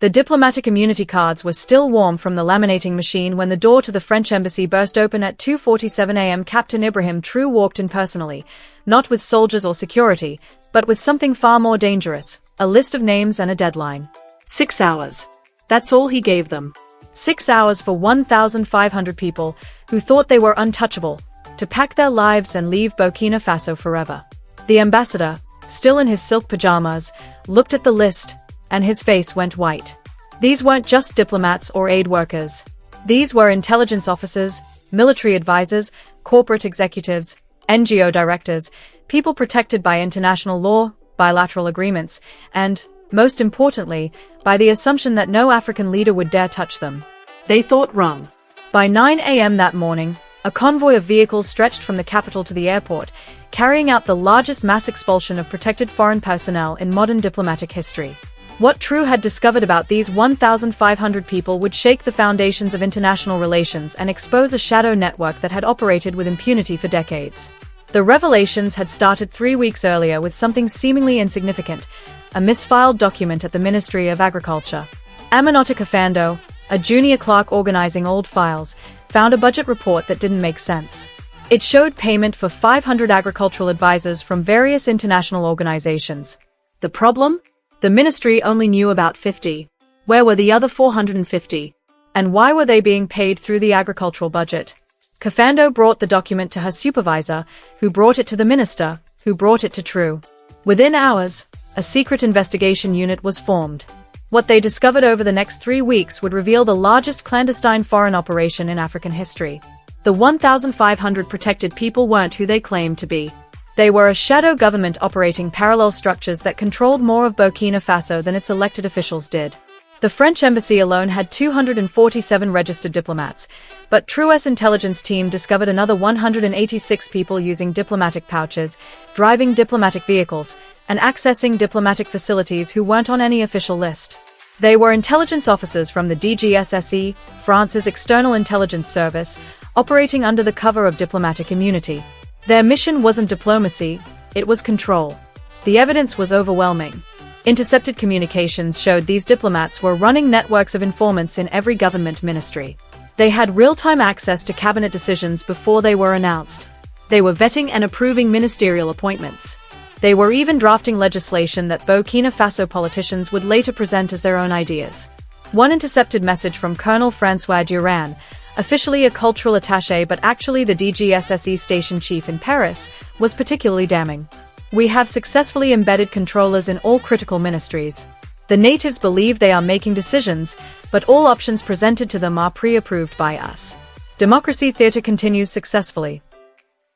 The diplomatic immunity cards were still warm from the laminating machine when the door to the French embassy burst open at 2:47 a.m. Captain Ibrahim Traoré walked in personally, not with soldiers or security, but with something far more dangerous, a list of names and a deadline. 6 hours. That's all he gave them. 6 hours for 1,500 people who thought they were untouchable, to pack their lives and leave Burkina Faso forever. The ambassador, still in his silk pajamas, looked at the list, and his face went white. These weren't just diplomats or aid workers. These were intelligence officers, military advisors, corporate executives, NGO directors, people protected by international law, bilateral agreements, and, most importantly, by the assumption that no African leader would dare touch them. They thought wrong. By 9 a.m. that morning, a convoy of vehicles stretched from the capital to the airport, carrying out the largest mass expulsion of protected foreign personnel in modern diplomatic history. What Traoré had discovered about these 1,500 people would shake the foundations of international relations and expose a shadow network that had operated with impunity for decades. The revelations had started 3 weeks earlier with something seemingly insignificant, a misfiled document at the Ministry of Agriculture. Aminata Kafando, a junior clerk organizing old files, found a budget report that didn't make sense. It showed payment for 500 agricultural advisors from various international organizations. The problem? The ministry only knew about 50. Where were the other 450? And why were they being paid through the agricultural budget? Kafando brought the document to her supervisor, who brought it to the minister, who brought it to Traoré. Within hours, a secret investigation unit was formed. What they discovered over the next 3 weeks would reveal the largest clandestine foreign operation in African history. The 1,500 protected people weren't who they claimed to be. They were a shadow government operating parallel structures that controlled more of Burkina Faso than its elected officials did. The French embassy alone had 247 registered diplomats, but Traoré's intelligence team discovered another 186 people using diplomatic pouches, driving diplomatic vehicles, and accessing diplomatic facilities who weren't on any official list. They were intelligence officers from the DGSSE, France's external intelligence service, operating under the cover of diplomatic immunity. Their mission wasn't diplomacy, it was control. The evidence was overwhelming. Intercepted communications showed these diplomats were running networks of informants in every government ministry. They had real-time access to cabinet decisions before they were announced. They were vetting and approving ministerial appointments. They were even drafting legislation that Burkina Faso politicians would later present as their own ideas. One intercepted message from Colonel François Durand, officially a cultural attaché but actually the DGSSE station chief in Paris, was particularly damning. We have successfully embedded controllers in all critical ministries. The natives believe they are making decisions, but all options presented to them are pre-approved by us. Democracy theater continues successfully.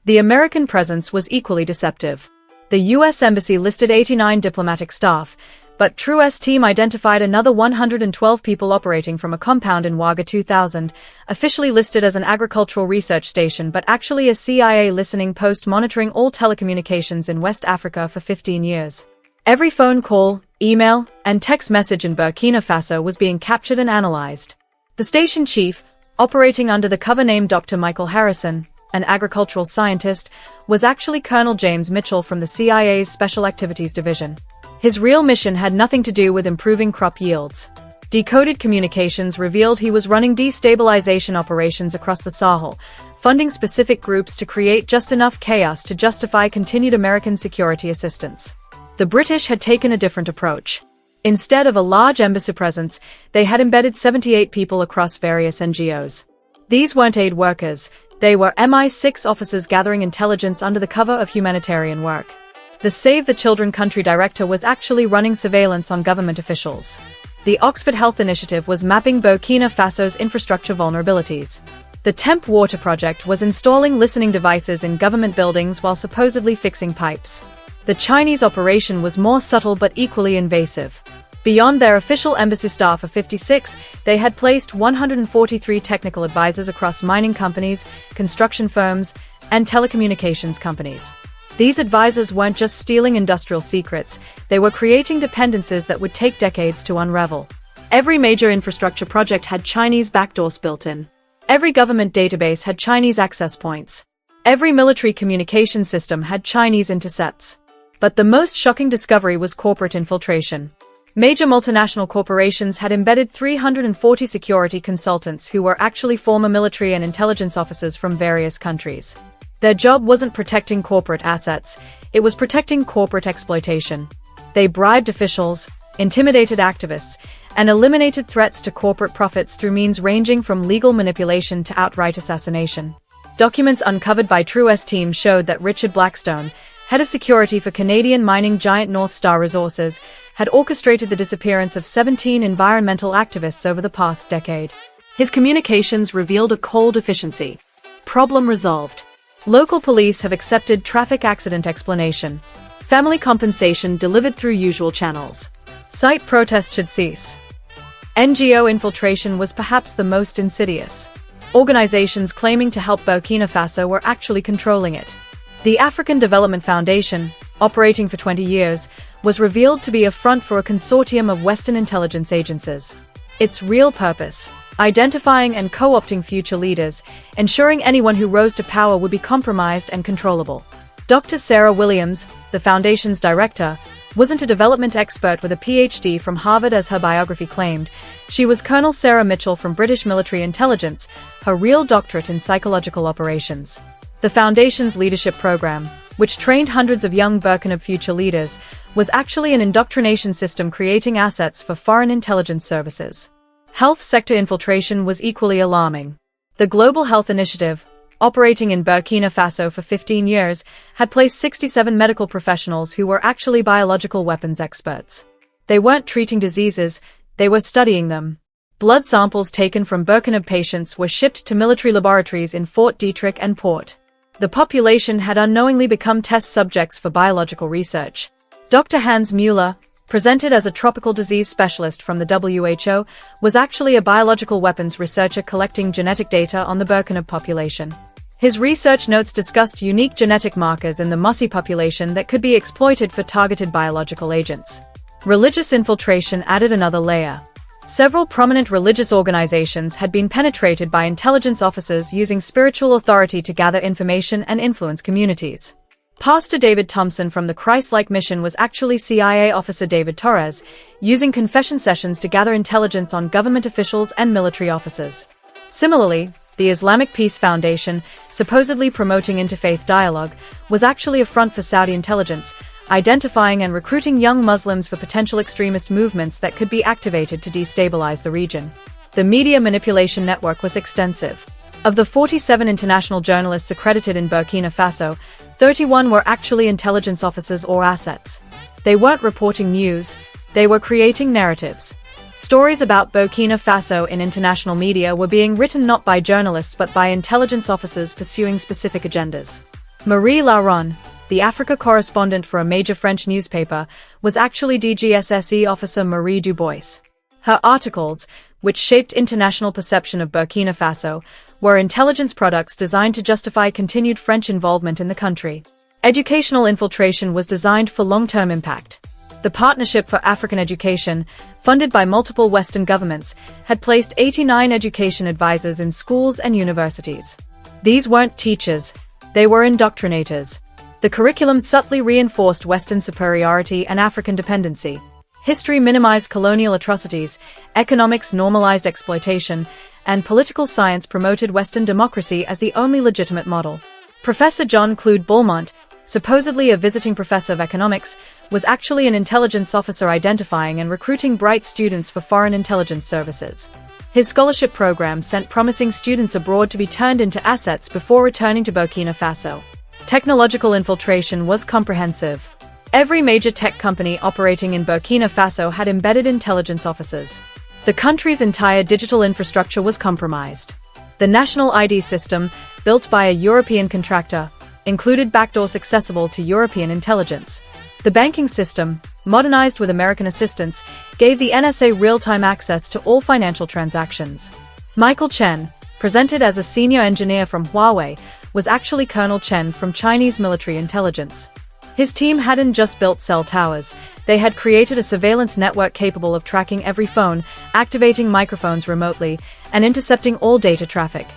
The American presence was equally deceptive. The U.S. Embassy listed 89 diplomatic staff, but Traoré's team identified another 112 people operating from a compound in Ouaga 2000, officially listed as an agricultural research station but actually a CIA listening post monitoring all telecommunications in West Africa for 15 years. Every phone call, email, and text message in Burkina Faso was being captured and analyzed. The station chief, operating under the cover name Dr. Michael Harrison, an agricultural scientist, was actually Colonel James Mitchell from the CIA's Special Activities Division. His real mission had nothing to do with improving crop yields. Decoded communications revealed he was running destabilization operations across the Sahel, funding specific groups to create just enough chaos to justify continued American security assistance. The British had taken a different approach. Instead of a large embassy presence, they had embedded 78 people across various NGOs. These weren't aid workers, they were MI6 officers gathering intelligence under the cover of humanitarian work. The Save the Children country director was actually running surveillance on government officials. The Oxford Health Initiative was mapping Burkina Faso's infrastructure vulnerabilities. The Temp Water Project was installing listening devices in government buildings while supposedly fixing pipes. The Chinese operation was more subtle but equally invasive. Beyond their official embassy staff of 56, they had placed 143 technical advisors across mining companies, construction firms, and telecommunications companies. These advisors weren't just stealing industrial secrets, they were creating dependencies that would take decades to unravel. Every major infrastructure project had Chinese backdoors built in. Every government database had Chinese access points. Every military communication system had Chinese intercepts. But the most shocking discovery was corporate infiltration. Major multinational corporations had embedded 340 security consultants who were actually former military and intelligence officers from various countries. Their job wasn't protecting corporate assets, it was protecting corporate exploitation. They bribed officials, intimidated activists, and eliminated threats to corporate profits through means ranging from legal manipulation to outright assassination. Documents uncovered by Traoré's team showed that Richard Blackstone, head of security for Canadian mining giant North Star Resources, had orchestrated the disappearance of 17 environmental activists over the past decade. His communications revealed a coal deficiency. Problem resolved. Local police have accepted traffic accident explanation. Family compensation delivered through usual channels. Site protest should cease. NGO infiltration was perhaps the most insidious. Organizations claiming to help Burkina Faso were actually controlling it. The African Development Foundation, operating for 20 years, was revealed to be a front for a consortium of Western intelligence agencies. Its real purpose: identifying and co-opting future leaders, ensuring anyone who rose to power would be compromised and controllable. Dr. Sarah Williams, the foundation's director, wasn't a development expert with a PhD from Harvard as her biography claimed. She was Colonel Sarah Mitchell from British Military Intelligence, her real doctorate in psychological operations. The foundation's leadership program, which trained hundreds of young Burkina future leaders, was actually an indoctrination system creating assets for foreign intelligence services. Health sector infiltration was equally alarming. The Global Health Initiative, operating in Burkina Faso for 15 years, had placed 67 medical professionals who were actually biological weapons experts. They weren't treating diseases, they were studying them. Blood samples taken from Burkina patients were shipped to military laboratories in Fort Detrick and Port. The population had unknowingly become test subjects for biological research. Dr. Hans Müller, presented as a tropical disease specialist from the WHO, was actually a biological weapons researcher collecting genetic data on the Burkina population. His research notes discussed unique genetic markers in the Musi population that could be exploited for targeted biological agents. Religious infiltration added another layer. Several prominent religious organizations had been penetrated by intelligence officers using spiritual authority to gather information and influence communities. Pastor David Thompson from the Christ-like mission was actually CIA officer David Torres, using confession sessions to gather intelligence on government officials and military officers. Similarly, the Islamic Peace Foundation, supposedly promoting interfaith dialogue, was actually a front for Saudi intelligence, identifying and recruiting young Muslims for potential extremist movements that could be activated to destabilize the region. The media manipulation network was extensive. Of the 47 international journalists accredited in Burkina Faso, 31 were actually intelligence officers or assets. They weren't reporting news, they were creating narratives. Stories about Burkina Faso in international media were being written not by journalists but by intelligence officers pursuing specific agendas. Marie Laron, the Africa correspondent for a major French newspaper, was actually DGSSE officer Marie Dubois. Her articles, which shaped international perception of Burkina Faso, were intelligence products designed to justify continued French involvement in the country. Educational infiltration was designed for long-term impact. The Partnership for African Education, funded by multiple Western governments, had placed 89 education advisors in schools and universities. These weren't teachers, they were indoctrinators. The curriculum subtly reinforced Western superiority and African dependency. History minimized colonial atrocities, economics normalized exploitation, and political science promoted Western democracy as the only legitimate model. Professor John Claude Beaumont, supposedly a visiting professor of economics, was actually an intelligence officer identifying and recruiting bright students for foreign intelligence services. His scholarship program sent promising students abroad to be turned into assets before returning to Burkina Faso. Technological infiltration was comprehensive. Every major tech company operating in Burkina Faso had embedded intelligence officers. The country's entire digital infrastructure was compromised. The national ID system, built by a European contractor, included backdoors accessible to European intelligence. The banking system, modernized with American assistance, gave the NSA real-time access to all financial transactions. Michael Chen, presented as a senior engineer from Huawei, was actually Colonel Chen from Chinese military intelligence. His team hadn't just built cell towers, they had created a surveillance network capable of tracking every phone, activating microphones remotely, and intercepting all data traffic.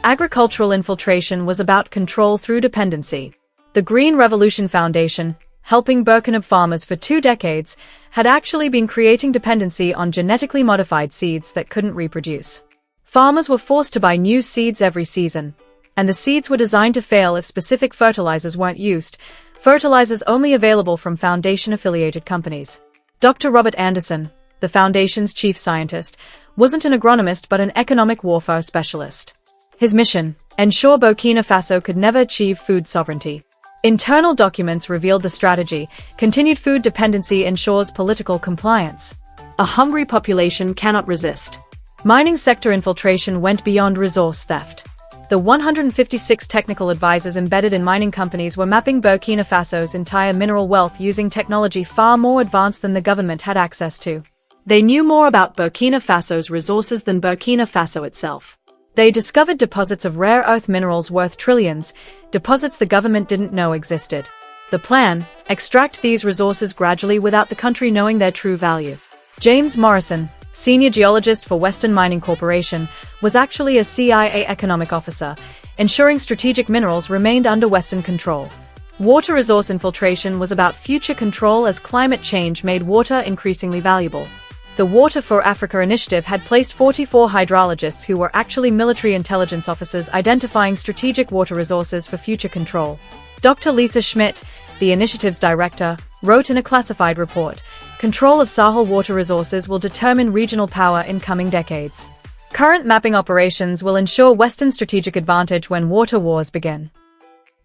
Agricultural infiltration was about control through dependency. The Green Revolution Foundation, helping Burkina farmers for 2 decades, had actually been creating dependency on genetically modified seeds that couldn't reproduce. Farmers were forced to buy new seeds every season, and the seeds were designed to fail if specific fertilizers weren't used, fertilizers only available from Foundation-affiliated companies. Dr. Robert Anderson, the Foundation's chief scientist, wasn't an agronomist but an economic warfare specialist. His mission: ensure Burkina Faso could never achieve food sovereignty. Internal documents revealed the strategy: continued food dependency ensures political compliance. A hungry population cannot resist. Mining sector infiltration went beyond resource theft. The 156 technical advisors embedded in mining companies were mapping Burkina Faso's entire mineral wealth using technology far more advanced than the government had access to. They knew more about Burkina Faso's resources than Burkina Faso itself. They discovered deposits of rare earth minerals worth trillions, deposits the government didn't know existed. The plan: extract these resources gradually without the country knowing their true value. James Morrison, senior geologist for Western Mining Corporation, was actually a CIA economic officer, ensuring strategic minerals remained under Western control. Water resource infiltration was about future control as climate change made water increasingly valuable. The Water for Africa initiative had placed 44 hydrologists who were actually military intelligence officers identifying strategic water resources for future control. Dr. Lisa Schmidt, the initiative's director, wrote in a classified report, "Control of Sahel water resources will determine regional power in coming decades. Current mapping operations will ensure Western strategic advantage when water wars begin."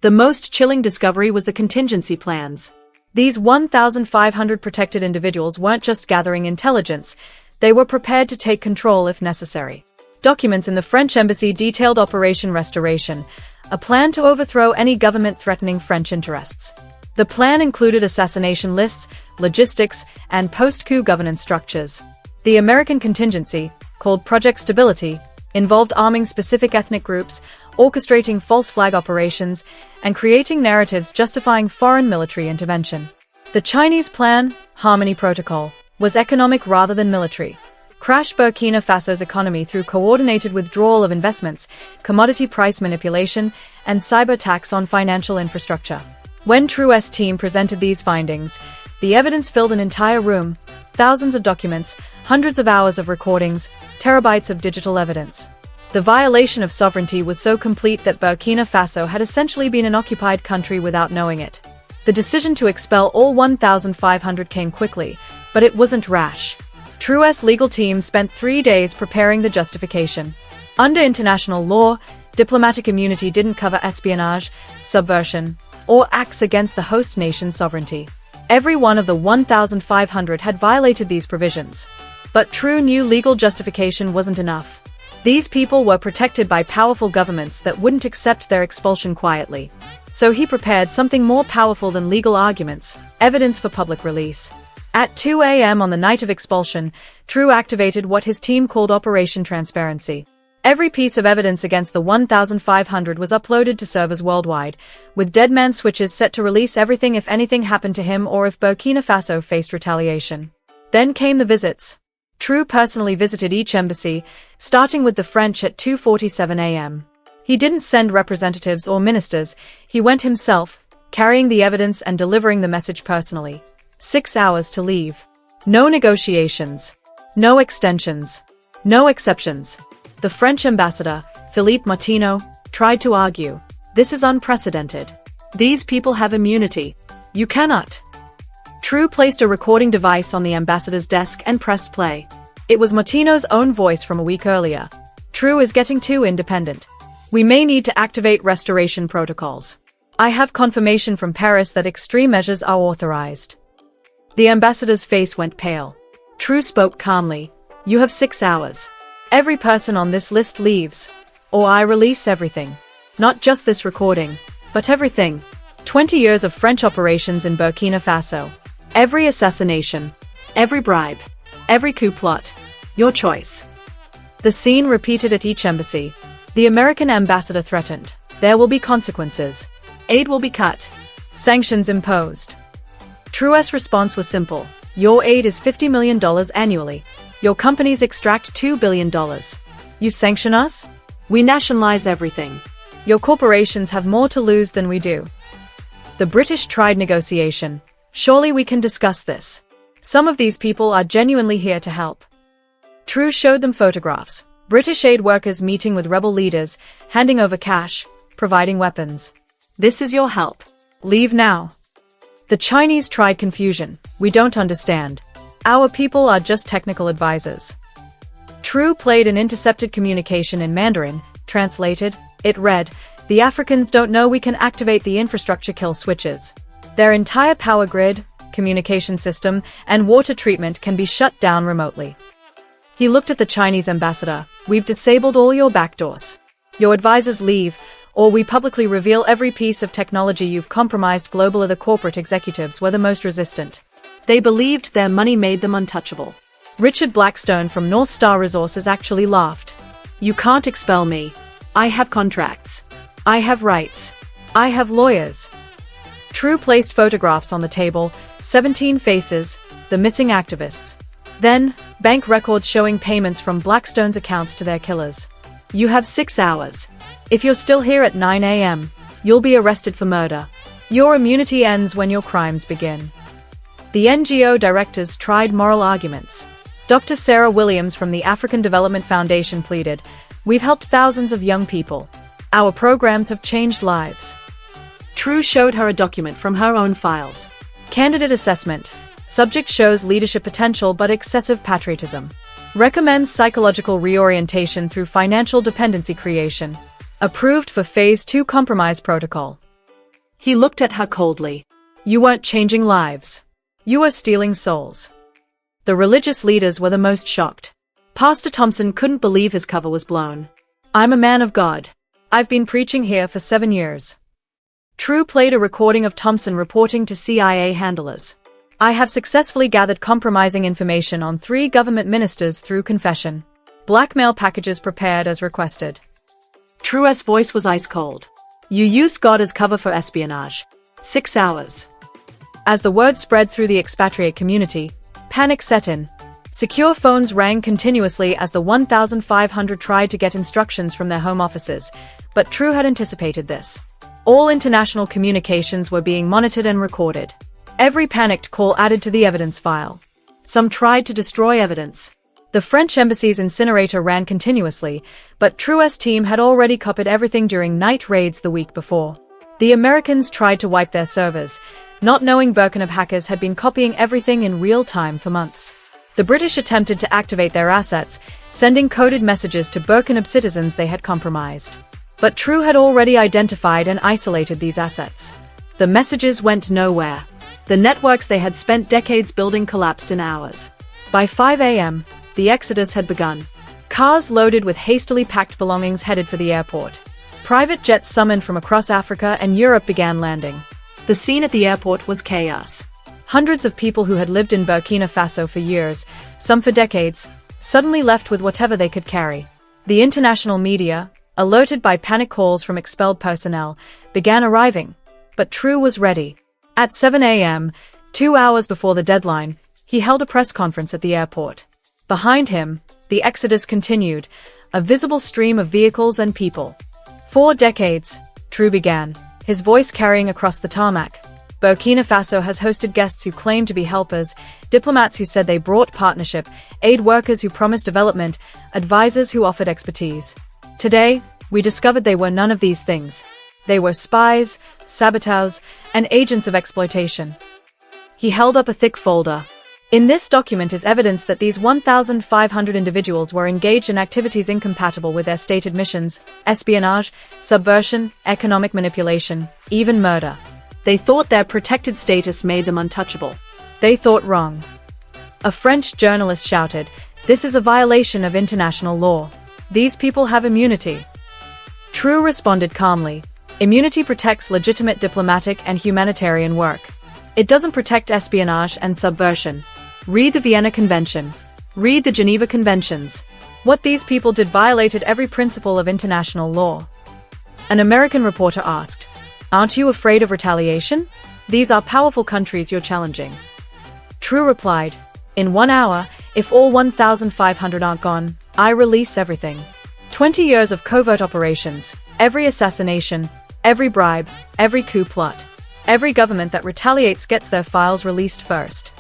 The most chilling discovery was the contingency plans. These 1,500 protected individuals weren't just gathering intelligence, they were prepared to take control if necessary. Documents in the French embassy detailed Operation Restoration, a plan to overthrow any government threatening French interests. The plan included assassination lists, logistics, and post-coup governance structures. The American contingency, called Project Stability, involved arming specific ethnic groups, orchestrating false flag operations, and creating narratives justifying foreign military intervention. The Chinese plan, Harmony Protocol, was economic rather than military. Crash Burkina Faso's economy through coordinated withdrawal of investments, commodity price manipulation, and cyber attacks on financial infrastructure. When Traoré's team presented these findings, the evidence filled an entire room: thousands of documents, hundreds of hours of recordings, terabytes of digital evidence. The violation of sovereignty was so complete that Burkina Faso had essentially been an occupied country without knowing it. The decision to expel all 1,500 came quickly, but it wasn't rash. Traoré's legal team spent 3 days preparing the justification. Under international law, diplomatic immunity didn't cover espionage, subversion, or acts against the host nation's sovereignty. Every one of the 1,500 had violated these provisions. But true new legal justification wasn't enough. These people were protected by powerful governments that wouldn't accept their expulsion quietly. So he prepared something more powerful than legal arguments: evidence for public release. At 2 a.m. on the night of expulsion, Traoré activated what his team called Operation Transparency. Every piece of evidence against the 1,500 was uploaded to servers worldwide, with deadman switches set to release everything if anything happened to him or if Burkina Faso faced retaliation. Then came the visits. Traoré personally visited each embassy, starting with the French at 2:47 a.m. He didn't send representatives or ministers, he went himself, carrying the evidence and delivering the message personally. 6 hours to leave. No negotiations. No extensions. No exceptions. The French ambassador, Philippe Martineau, tried to argue. This is unprecedented. These people have immunity. You cannot. Traoré placed a recording device on the ambassador's desk and pressed play. It was Martineau's own voice from a week earlier. Traoré is getting too independent. We may need to activate restoration protocols. I have confirmation from Paris that extreme measures are authorized. The ambassador's face went pale. Traoré spoke calmly. You have 6 hours. Every person on this list leaves, or I release everything. Not just this recording, but everything. 20 years of French operations in Burkina Faso. Every assassination. Every bribe. Every coup plot. Your choice. The scene repeated at each embassy. The American ambassador threatened. There will be consequences. Aid will be cut. Sanctions imposed. Traoré's response was simple. Your aid is $50 million annually. Your companies extract $2 billion. You sanction us? We nationalize everything. Your corporations have more to lose than we do. The British tried negotiation. Surely we can discuss this. Some of these people are genuinely here to help. True showed them photographs. British aid workers meeting with rebel leaders, handing over cash, providing weapons. This is your help. Leave now. The Chinese tried confusion. We don't understand. Our people are just technical advisors. True played an intercepted communication in Mandarin. Translated, it read, "The Africans don't know we can activate the infrastructure kill switches. Their entire power grid, communication system, and water treatment can be shut down remotely." He looked at the Chinese ambassador. "We've disabled all your backdoors. Your advisors leave, or we publicly reveal every piece of technology you've compromised." Globally, the corporate executives were the most resistant. They believed their money made them untouchable. Richard Blackstone from North Star Resources actually laughed. You can't expel me. I have contracts. I have rights. I have lawyers. True placed photographs on the table, 17 faces, the missing activists. Then, bank records showing payments from Blackstone's accounts to their killers. You have 6 hours. If you're still here at 9 a.m., you'll be arrested for murder. Your immunity ends when your crimes begin. The NGO directors tried moral arguments. Dr. Sarah Williams from the African Development Foundation pleaded, "We've helped thousands of young people. Our programs have changed lives." True showed her a document from her own files. Candidate assessment. Subject shows leadership potential but excessive patriotism. Recommends psychological reorientation through financial dependency creation. Approved for Phase 2 compromise protocol. He looked at her coldly. You weren't changing lives. You are stealing souls. The religious leaders were the most shocked. Pastor Thompson couldn't believe his cover was blown. I'm a man of God. I've been preaching here for 7 years. True played a recording of Thompson reporting to CIA handlers. I have successfully gathered compromising information on 3 government ministers through confession. Blackmail packages prepared as requested. True's voice was ice cold. You used God as cover for espionage. 6 hours. As the word spread through the expatriate community, panic set in. Secure phones rang continuously as the 1,500 tried to get instructions from their home offices, but True had anticipated this. All international communications were being monitored and recorded. Every panicked call added to the evidence file. Some tried to destroy evidence. The French embassy's incinerator ran continuously, but True's team had already copied everything during night raids the week before. The Americans tried to wipe their servers, not knowing Burkina hackers had been copying everything in real time for months. The British attempted to activate their assets, sending coded messages to Burkina citizens they had compromised. But True had already identified and isolated these assets. The messages went nowhere. The networks they had spent decades building collapsed in hours. By 5 a.m., the exodus had begun. Cars loaded with hastily packed belongings headed for the airport. Private jets summoned from across Africa and Europe began landing. The scene at the airport was chaos. Hundreds of people who had lived in Burkina Faso for years, some for decades, suddenly left with whatever they could carry. The international media, alerted by panic calls from expelled personnel, began arriving, but True was ready. At 7 a.m., 2 hours before the deadline, he held a press conference at the airport. Behind him, the exodus continued, a visible stream of vehicles and people. 4 decades, True began, his voice carrying across the tarmac. Burkina Faso has hosted guests who claimed to be helpers, diplomats who said they brought partnership, aid workers who promised development, advisors who offered expertise. Today, we discovered they were none of these things. They were spies, saboteurs, and agents of exploitation. He held up a thick folder. In this document is evidence that these 1,500 individuals were engaged in activities incompatible with their stated missions: espionage, subversion, economic manipulation, even murder. They thought their protected status made them untouchable. They thought wrong. A French journalist shouted, "This is a violation of international law. These people have immunity." True responded calmly, "Immunity protects legitimate diplomatic and humanitarian work. It doesn't protect espionage and subversion. Read the Vienna Convention. Read the Geneva Conventions. What these people did violated every principle of international law." An American reporter asked, "Aren't you afraid of retaliation? These are powerful countries you're challenging." True replied, "In 1 hour, if all 1,500 aren't gone, I release everything. 20 years of covert operations, every assassination, every bribe, every coup plot. Every government that retaliates gets their files released first.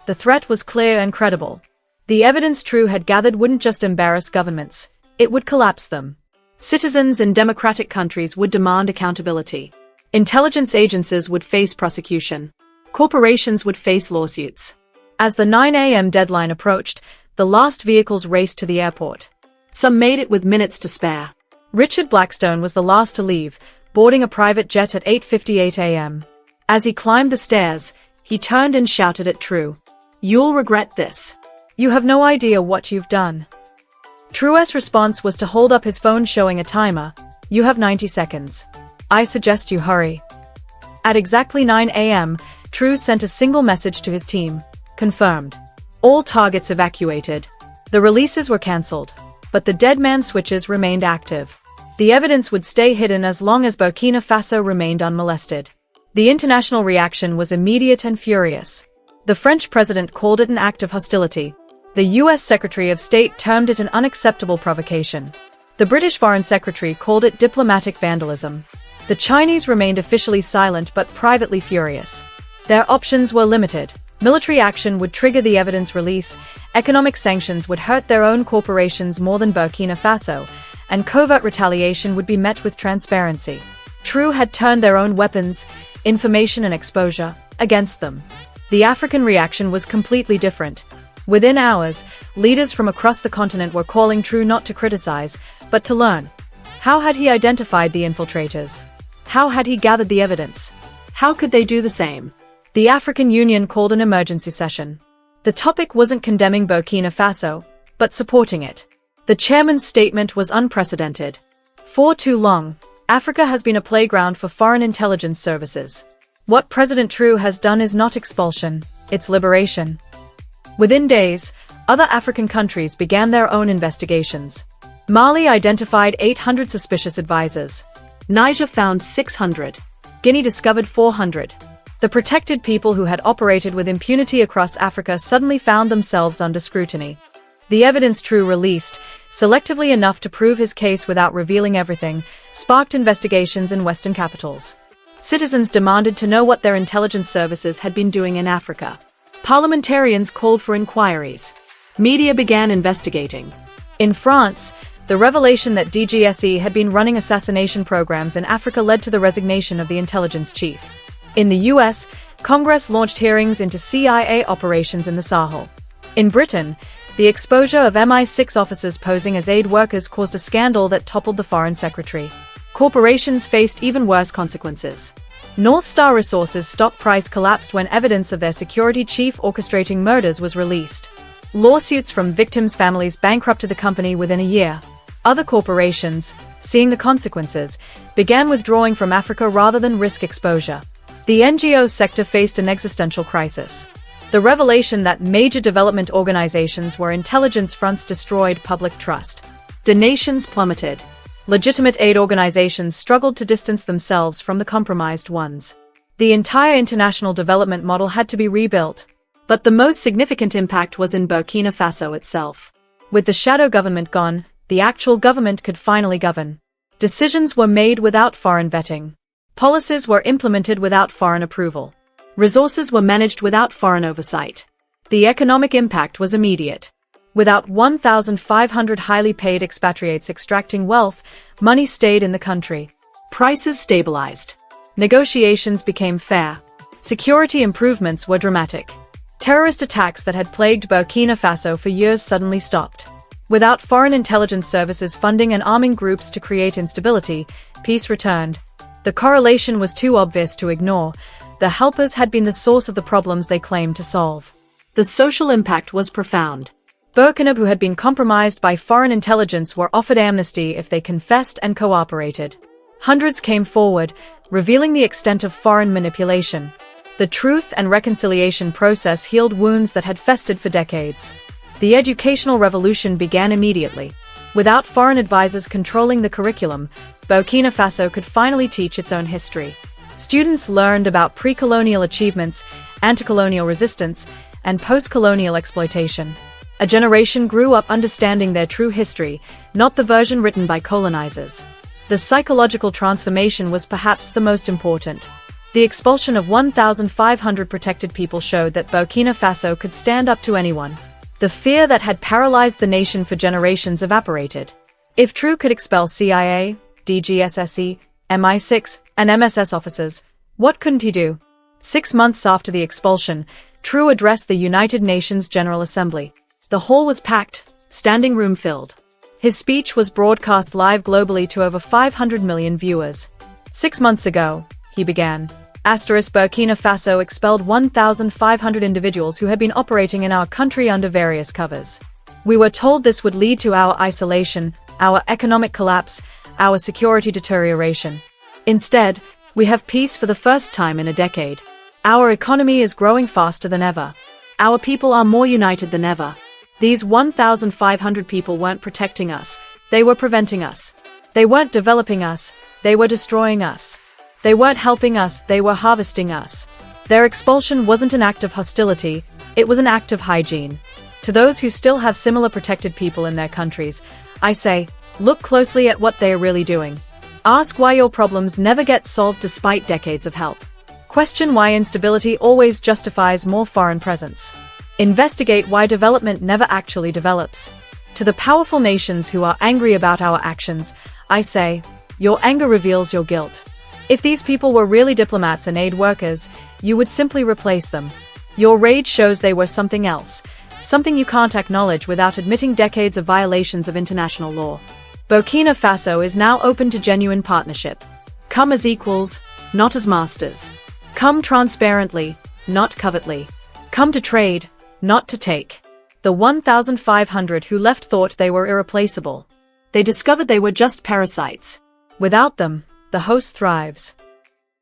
The threat was clear and credible. The evidence Traoré had gathered wouldn't just embarrass governments, it would collapse them. Citizens in democratic countries would demand accountability. Intelligence agencies would face prosecution. Corporations would face lawsuits. As the 9 a.m. deadline approached, the last vehicles raced to the airport. Some made it with minutes to spare. Richard Blackstone was the last to leave, boarding a private jet at 8:58 a.m. As he climbed the stairs, he turned and shouted at Traoré, "You'll regret this. You have no idea what you've done." Traoré's response was to hold up his phone showing a timer. "You have 90 seconds. I suggest you hurry." At exactly 9 a.m., Traoré sent a single message to his team. Confirmed. All targets evacuated. The releases were cancelled, but the dead man switches remained active. The evidence would stay hidden as long as Burkina Faso remained unmolested. The international reaction was immediate and furious. The French president called it an act of hostility. The U.S. Secretary of State termed it an unacceptable provocation. The British Foreign Secretary called it diplomatic vandalism. The Chinese remained officially silent but privately furious. Their options were limited. Military action would trigger the evidence release, economic sanctions would hurt their own corporations more than Burkina Faso, and covert retaliation would be met with transparency. Traoré had turned their own weapons, information and exposure, against them. The African reaction was completely different. Within hours, leaders from across the continent were calling Traoré not to criticize, but to learn. How had he identified the infiltrators? How had he gathered the evidence? How could they do the same? The African Union called an emergency session. The topic wasn't condemning Burkina Faso, but supporting it. The chairman's statement was unprecedented. For too long, Africa has been a playground for foreign intelligence services. What President Traoré has done is not expulsion, it's liberation. Within days, other African countries began their own investigations. Mali identified 800 suspicious advisors. Niger found 600. Guinea discovered 400. The protected people who had operated with impunity across Africa suddenly found themselves under scrutiny. The evidence Traoré released, selectively enough to prove his case without revealing everything, sparked investigations in Western capitals. Citizens demanded to know what their intelligence services had been doing in Africa. Parliamentarians called for inquiries. Media began investigating. In France, the revelation that DGSE had been running assassination programs in Africa led to the resignation of the intelligence chief. In the US, Congress launched hearings into CIA operations in the Sahel. In Britain, the exposure of MI6 officers posing as aid workers caused a scandal that toppled the foreign secretary. Corporations faced even worse consequences. North Star Resources' stock price collapsed when evidence of their security chief orchestrating murders was released. Lawsuits from victims' families bankrupted the company within a year. Other corporations, seeing the consequences, began withdrawing from Africa rather than risk exposure. The NGO sector faced an existential crisis. The revelation that major development organizations were intelligence fronts destroyed public trust. Donations plummeted. Legitimate aid organizations struggled to distance themselves from the compromised ones. The entire international development model had to be rebuilt. But the most significant impact was in Burkina Faso itself. With the shadow government gone, the actual government could finally govern. Decisions were made without foreign vetting. Policies were implemented without foreign approval. Resources were managed without foreign oversight. The economic impact was immediate. Without 1,500 highly paid expatriates extracting wealth, money stayed in the country. Prices stabilized. Negotiations became fair. Security improvements were dramatic. Terrorist attacks that had plagued Burkina Faso for years suddenly stopped. Without foreign intelligence services funding and arming groups to create instability, peace returned. The correlation was too obvious to ignore. The helpers had been the source of the problems they claimed to solve. The social impact was profound. Burkina who had been compromised by foreign intelligence were offered amnesty if they confessed and cooperated. Hundreds came forward, revealing the extent of foreign manipulation. The truth and reconciliation process healed wounds that had festered for decades. The educational revolution began immediately. Without foreign advisors controlling the curriculum, Burkina Faso could finally teach its own history. Students learned about pre-colonial achievements, anti-colonial resistance, and post-colonial exploitation. A generation grew up understanding their true history, not the version written by colonizers. The psychological transformation was perhaps the most important. The expulsion of 1,500 protected people showed that Burkina Faso could stand up to anyone. The fear that had paralyzed the nation for generations evaporated. If Traoré could expel CIA, DGSSE, MI6, and MSS officers, what couldn't he do? 6 months after the expulsion, Traoré addressed the United Nations General Assembly. The hall was packed, standing room filled. His speech was broadcast live globally to over 500 million viewers. 6 months ago, he began. Burkina Faso expelled 1,500 individuals who had been operating in our country under various covers. We were told this would lead to our isolation, our economic collapse, our security deterioration. Instead, we have peace for the first time in a decade. Our economy is growing faster than ever. Our people are more united than ever. These 1,500 people weren't protecting us, they were preventing us. They weren't developing us, they were destroying us. They weren't helping us, they were harvesting us. Their expulsion wasn't an act of hostility, it was an act of hygiene. To those who still have similar protected people in their countries, I say, look closely at what they are really doing. Ask why your problems never get solved despite decades of help. Question why instability always justifies more foreign presence. Investigate why development never actually develops. To the powerful nations who are angry about our actions, I say, your anger reveals your guilt. If these people were really diplomats and aid workers, you would simply replace them. Your rage shows they were something else, something you can't acknowledge without admitting decades of violations of international law. Burkina Faso is now open to genuine partnership. Come as equals, not as masters. Come transparently, not covertly. Come to trade, not to take. The 1,500 who left thought they were irreplaceable. They discovered they were just parasites. Without them, the host thrives.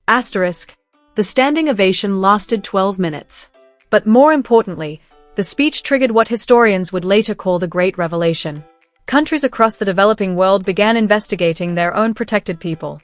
The standing ovation lasted 12 minutes. But more importantly, the speech triggered what historians would later call the Great Revelation. Countries across the developing world began investigating their own protected people.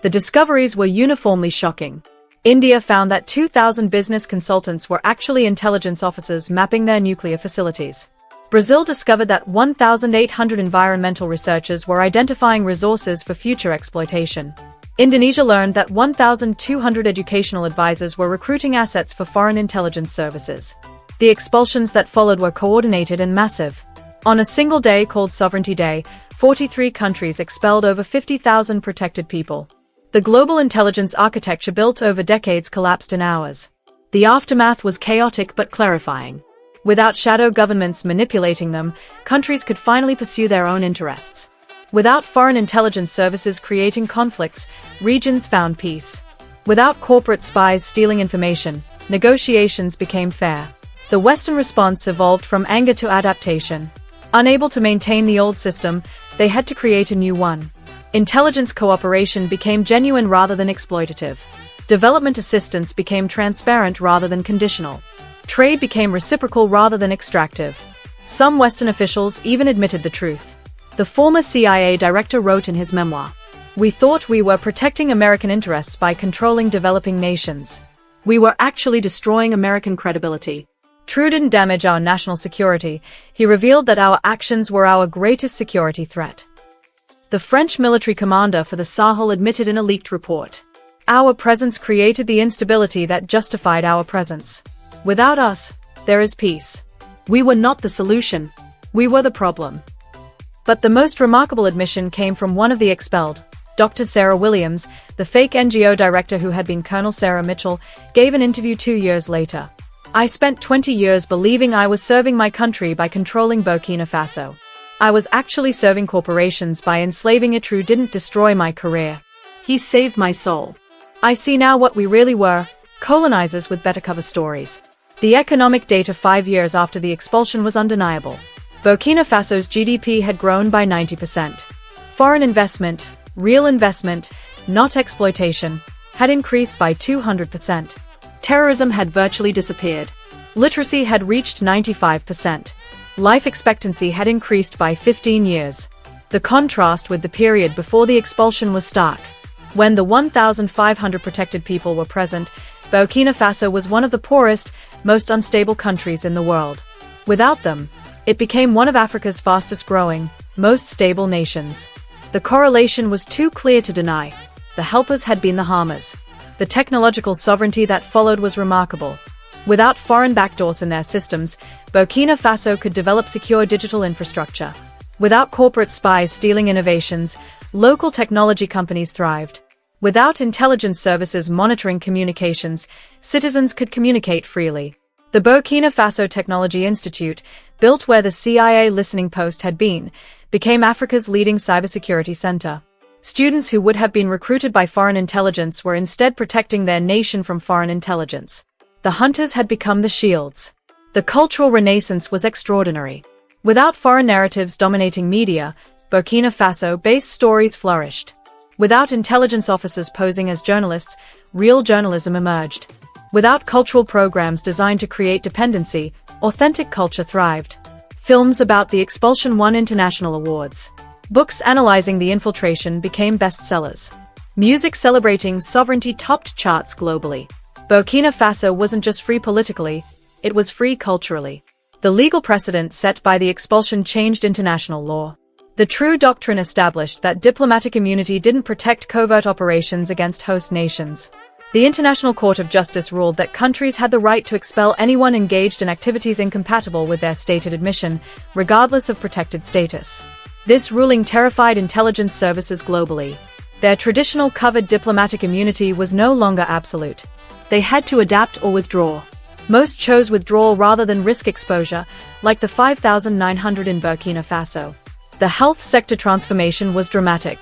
The discoveries were uniformly shocking. India found that 2,000 business consultants were actually intelligence officers mapping their nuclear facilities. Brazil discovered that 1,800 environmental researchers were identifying resources for future exploitation. Indonesia learned that 1,200 educational advisors were recruiting assets for foreign intelligence services. The expulsions that followed were coordinated and massive. On a single day called Sovereignty Day, 43 countries expelled over 50,000 protected people. The global intelligence architecture built over decades collapsed in hours. The aftermath was chaotic but clarifying. Without shadow governments manipulating them, countries could finally pursue their own interests. Without foreign intelligence services creating conflicts, regions found peace. Without corporate spies stealing information, negotiations became fair. The Western response evolved from anger to adaptation. Unable to maintain the old system, they had to create a new one. Intelligence cooperation became genuine rather than exploitative. Development assistance became transparent rather than conditional. Trade became reciprocal rather than extractive. Some Western officials even admitted the truth. The former CIA director wrote in his memoir, "We thought we were protecting American interests by controlling developing nations. We were actually destroying American credibility." Traoré didn't damage our national security, he revealed that our actions were our greatest security threat. The French military commander for the Sahel admitted in a leaked report, "Our presence created the instability that justified our presence. Without us, there is peace. We were not the solution. We were the problem." But the most remarkable admission came from one of the expelled. Dr. Sarah Williams, the fake NGO director who had been Colonel Sarah Mitchell, gave an interview 2 years later. "I spent 20 years believing I was serving my country by controlling Burkina Faso. I was actually serving corporations by enslaving it. Traoré didn't destroy my career. He saved my soul. I see now what we really were, colonizers with better cover stories." The economic data 5 years after the expulsion was undeniable. Burkina Faso's GDP had grown by 90%. Foreign investment, real investment, not exploitation, had increased by 200%. Terrorism had virtually disappeared. Literacy had reached 95%. Life expectancy had increased by 15 years. The contrast with the period before the expulsion was stark. When the 1,500 protected people were present, Burkina Faso was one of the poorest, most unstable countries in the world. Without them, it became one of Africa's fastest-growing, most stable nations. The correlation was too clear to deny. The helpers had been the harmers. The technological sovereignty that followed was remarkable. Without foreign backdoors in their systems, Burkina Faso could develop secure digital infrastructure. Without corporate spies stealing innovations, local technology companies thrived. Without intelligence services monitoring communications, citizens could communicate freely. The Burkina Faso Technology Institute, built where the CIA listening post had been, became Africa's leading cybersecurity center. Students who would have been recruited by foreign intelligence were instead protecting their nation from foreign intelligence. The hunters had become the shields. The cultural renaissance was extraordinary. Without foreign narratives dominating media, Burkina Faso-based stories flourished. Without intelligence officers posing as journalists, real journalism emerged. Without cultural programs designed to create dependency, authentic culture thrived. Films about the expulsion won international awards. Books analyzing the infiltration became bestsellers. Music celebrating sovereignty topped charts globally. Burkina Faso wasn't just free politically, it was free culturally. The legal precedent set by the expulsion changed international law. The true doctrine established that diplomatic immunity didn't protect covert operations against host nations. The International Court of Justice ruled that countries had the right to expel anyone engaged in activities incompatible with their stated admission, regardless of protected status. This ruling terrified intelligence services globally. Their traditional covered diplomatic immunity was no longer absolute. They had to adapt or withdraw. Most chose withdrawal rather than risk exposure, like the 5,900 in Burkina Faso. The health sector transformation was dramatic.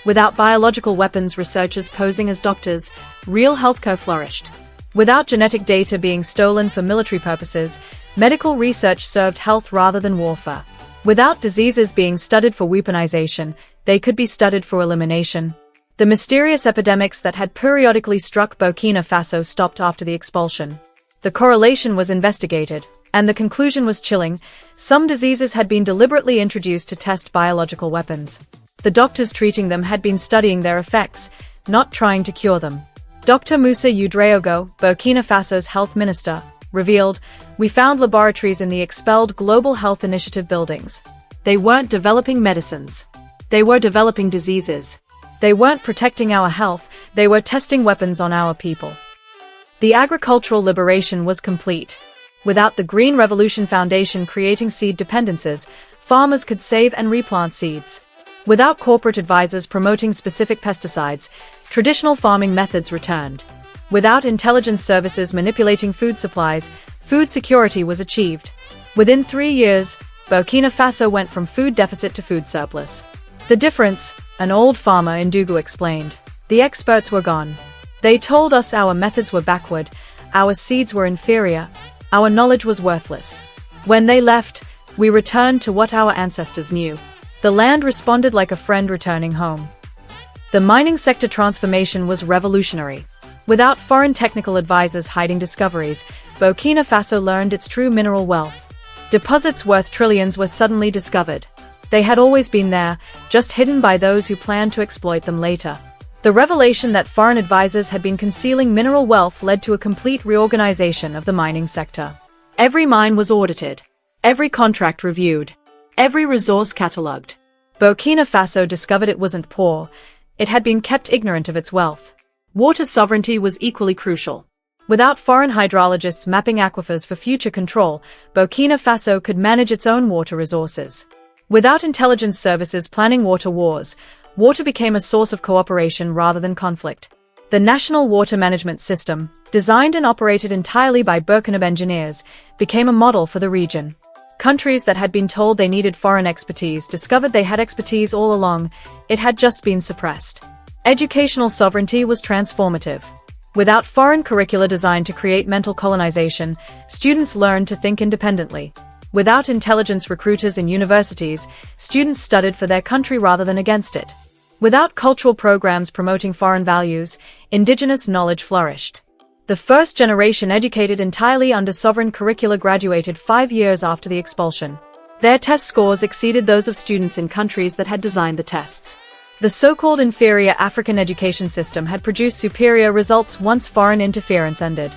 Without biological weapons researchers posing as doctors, real healthcare flourished. Without genetic data being stolen for military purposes, medical research served health rather than warfare. Without diseases being studied for weaponization, they could be studied for elimination. The mysterious epidemics that had periodically struck Burkina Faso stopped after the expulsion. The correlation was investigated, and the conclusion was chilling. Some diseases had been deliberately introduced to test biological weapons. The doctors treating them had been studying their effects, not trying to cure them. Dr. Moussa Ouedraogo, Burkina Faso's health minister, revealed, "We found laboratories in the expelled Global Health Initiative buildings. They weren't developing medicines. They were developing diseases. They weren't protecting our health, they were testing weapons on our people." The agricultural liberation was complete. Without the Green Revolution Foundation creating seed dependencies, farmers could save and replant seeds. Without corporate advisors promoting specific pesticides, traditional farming methods returned. Without intelligence services manipulating food supplies, food security was achieved. Within 3 years, Burkina Faso went from food deficit to food surplus. The difference, an old farmer in Dougou explained. The experts were gone. They told us our methods were backward, our seeds were inferior, our knowledge was worthless. When they left, we returned to what our ancestors knew. The land responded like a friend returning home. The mining sector transformation was revolutionary. Without foreign technical advisors hiding discoveries, Burkina Faso learned its true mineral wealth. Deposits worth trillions were suddenly discovered. They had always been there, just hidden by those who planned to exploit them later. The revelation that foreign advisors had been concealing mineral wealth led to a complete reorganization of the mining sector. Every mine was audited, every contract reviewed, every resource catalogued. Burkina Faso discovered it wasn't poor, it had been kept ignorant of its wealth. Water sovereignty was equally crucial. Without foreign hydrologists mapping aquifers for future control, Burkina Faso could manage its own water resources. Without intelligence services planning water wars, water became a source of cooperation rather than conflict. The National Water Management System, designed and operated entirely by Burkinabe engineers, became a model for the region. Countries that had been told they needed foreign expertise discovered they had expertise all along, it had just been suppressed. Educational sovereignty was transformative. Without foreign curricula designed to create mental colonization, students learned to think independently. Without intelligence recruiters in universities, students studied for their country rather than against it. Without cultural programs promoting foreign values, indigenous knowledge flourished. The first generation educated entirely under sovereign curricula graduated 5 years after the expulsion. Their test scores exceeded those of students in countries that had designed the tests. The so-called inferior African education system had produced superior results once foreign interference ended.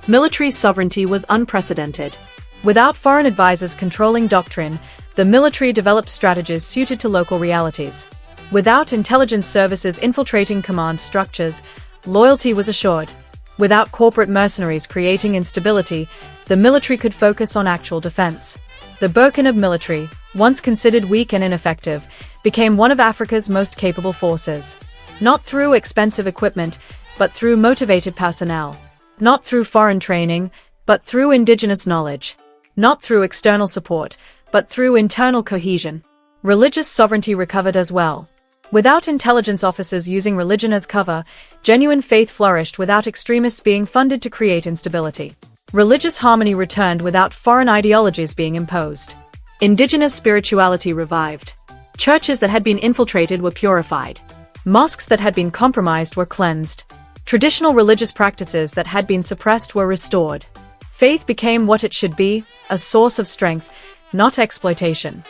Military sovereignty was unprecedented. Without foreign advisors controlling doctrine, the military developed strategies suited to local realities. Without intelligence services infiltrating command structures, Loyalty was assured. Without corporate mercenaries creating instability, the military could focus on actual defense. The Burkina military, once considered weak and ineffective, became one of Africa's most capable forces. Not through expensive equipment, but through motivated personnel. Not through foreign training, but through indigenous knowledge. Not through external support, but through internal cohesion. Religious sovereignty recovered as well. Without intelligence officers using religion as cover, genuine faith flourished without extremists being funded to create instability. Religious harmony returned without foreign ideologies being imposed. Indigenous spirituality revived. Churches that had been infiltrated were purified. Mosques that had been compromised were cleansed. Traditional religious practices that had been suppressed were restored. Faith became what it should be, a source of strength, not exploitation.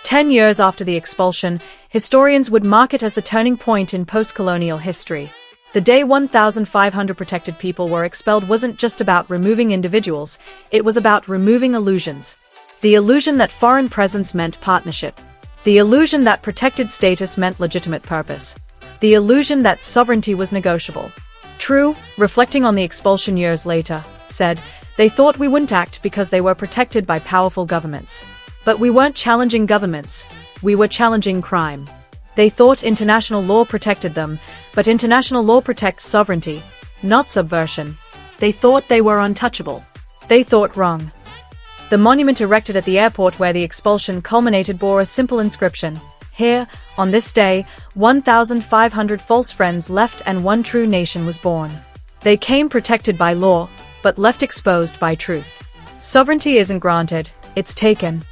10 years after the expulsion, historians would mark it as the turning point in post-colonial history. The day 1,500 protected people were expelled wasn't just about removing individuals, it was about removing illusions. The illusion that foreign presence meant partnership. The illusion that protected status meant legitimate purpose. The illusion that sovereignty was negotiable. True, reflecting on the expulsion years later, said, they thought we wouldn't act because they were protected by powerful governments. But we weren't challenging governments, we were challenging crime. They thought international law protected them, but international law protects sovereignty, not subversion. They thought they were untouchable. They thought wrong. The monument erected at the airport where the expulsion culminated bore a simple inscription. Here, on this day, 1,500 false friends left and one true nation was born. They came protected by law, but left exposed by truth. Sovereignty isn't granted, it's taken.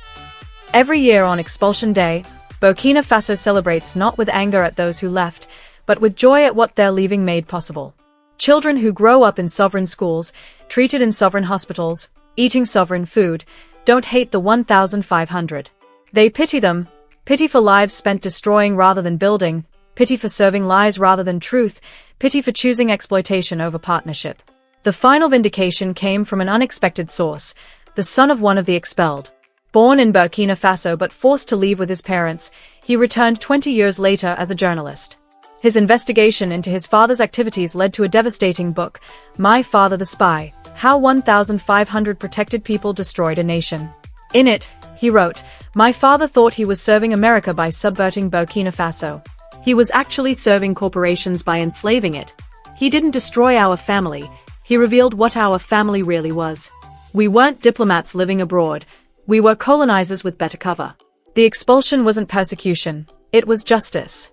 Every year on Expulsion Day, Burkina Faso celebrates not with anger at those who left, but with joy at what their leaving made possible. Children who grow up in sovereign schools, treated in sovereign hospitals, eating sovereign food, don't hate the 1,500. They pity them, pity for lives spent destroying rather than building, pity for serving lies rather than truth, pity for choosing exploitation over partnership. The final vindication came from an unexpected source, the son of one of the expelled. Born in Burkina Faso but forced to leave with his parents, he returned 20 years later as a journalist. His investigation into his father's activities led to a devastating book, My Father the Spy, How 1,500 Protected People Destroyed a Nation. In it, he wrote, My father thought he was serving America by subverting Burkina Faso. He was actually serving corporations by enslaving it. He didn't destroy our family, he revealed what our family really was. We weren't diplomats living abroad. We were colonizers with better cover. The expulsion wasn't persecution, it was justice.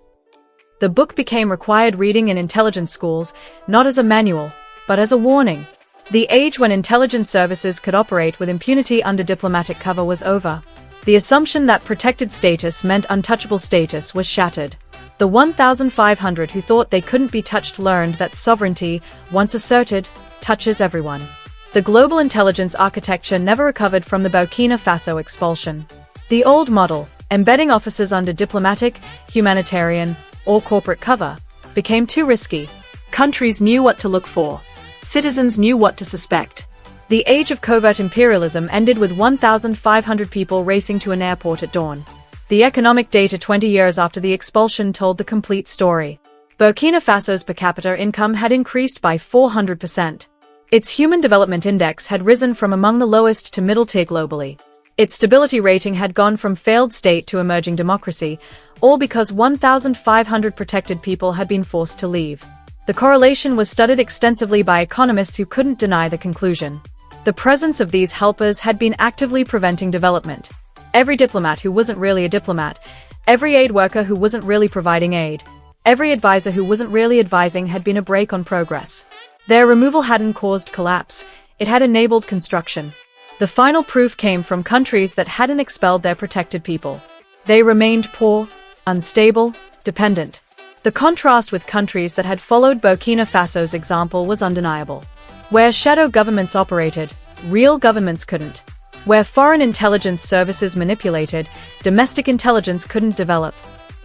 The book became required reading in intelligence schools, not as a manual, but as a warning. The age when intelligence services could operate with impunity under diplomatic cover was over. The assumption that protected status meant untouchable status was shattered. The 1,500 who thought they couldn't be touched learned that sovereignty, once asserted, touches everyone. The global intelligence architecture never recovered from the Burkina Faso expulsion. The old model, embedding officers under diplomatic, humanitarian, or corporate cover, became too risky. Countries knew what to look for. Citizens knew what to suspect. The age of covert imperialism ended with 1,500 people racing to an airport at dawn. The economic data 20 years after the expulsion told the complete story. Burkina Faso's per capita income had increased by 400%. Its Human Development Index had risen from among the lowest to middle tier globally. Its stability rating had gone from failed state to emerging democracy, all because 1,500 protected people had been forced to leave. The correlation was studied extensively by economists who couldn't deny the conclusion. The presence of these helpers had been actively preventing development. Every diplomat who wasn't really a diplomat, every aid worker who wasn't really providing aid, every advisor who wasn't really advising had been a brake on progress. Their removal hadn't caused collapse, it had enabled construction. The final proof came from countries that hadn't expelled their protected people. They remained poor, unstable, dependent. The contrast with countries that had followed Burkina Faso's example was undeniable. Where shadow governments operated, real governments couldn't. Where foreign intelligence services manipulated, domestic intelligence couldn't develop.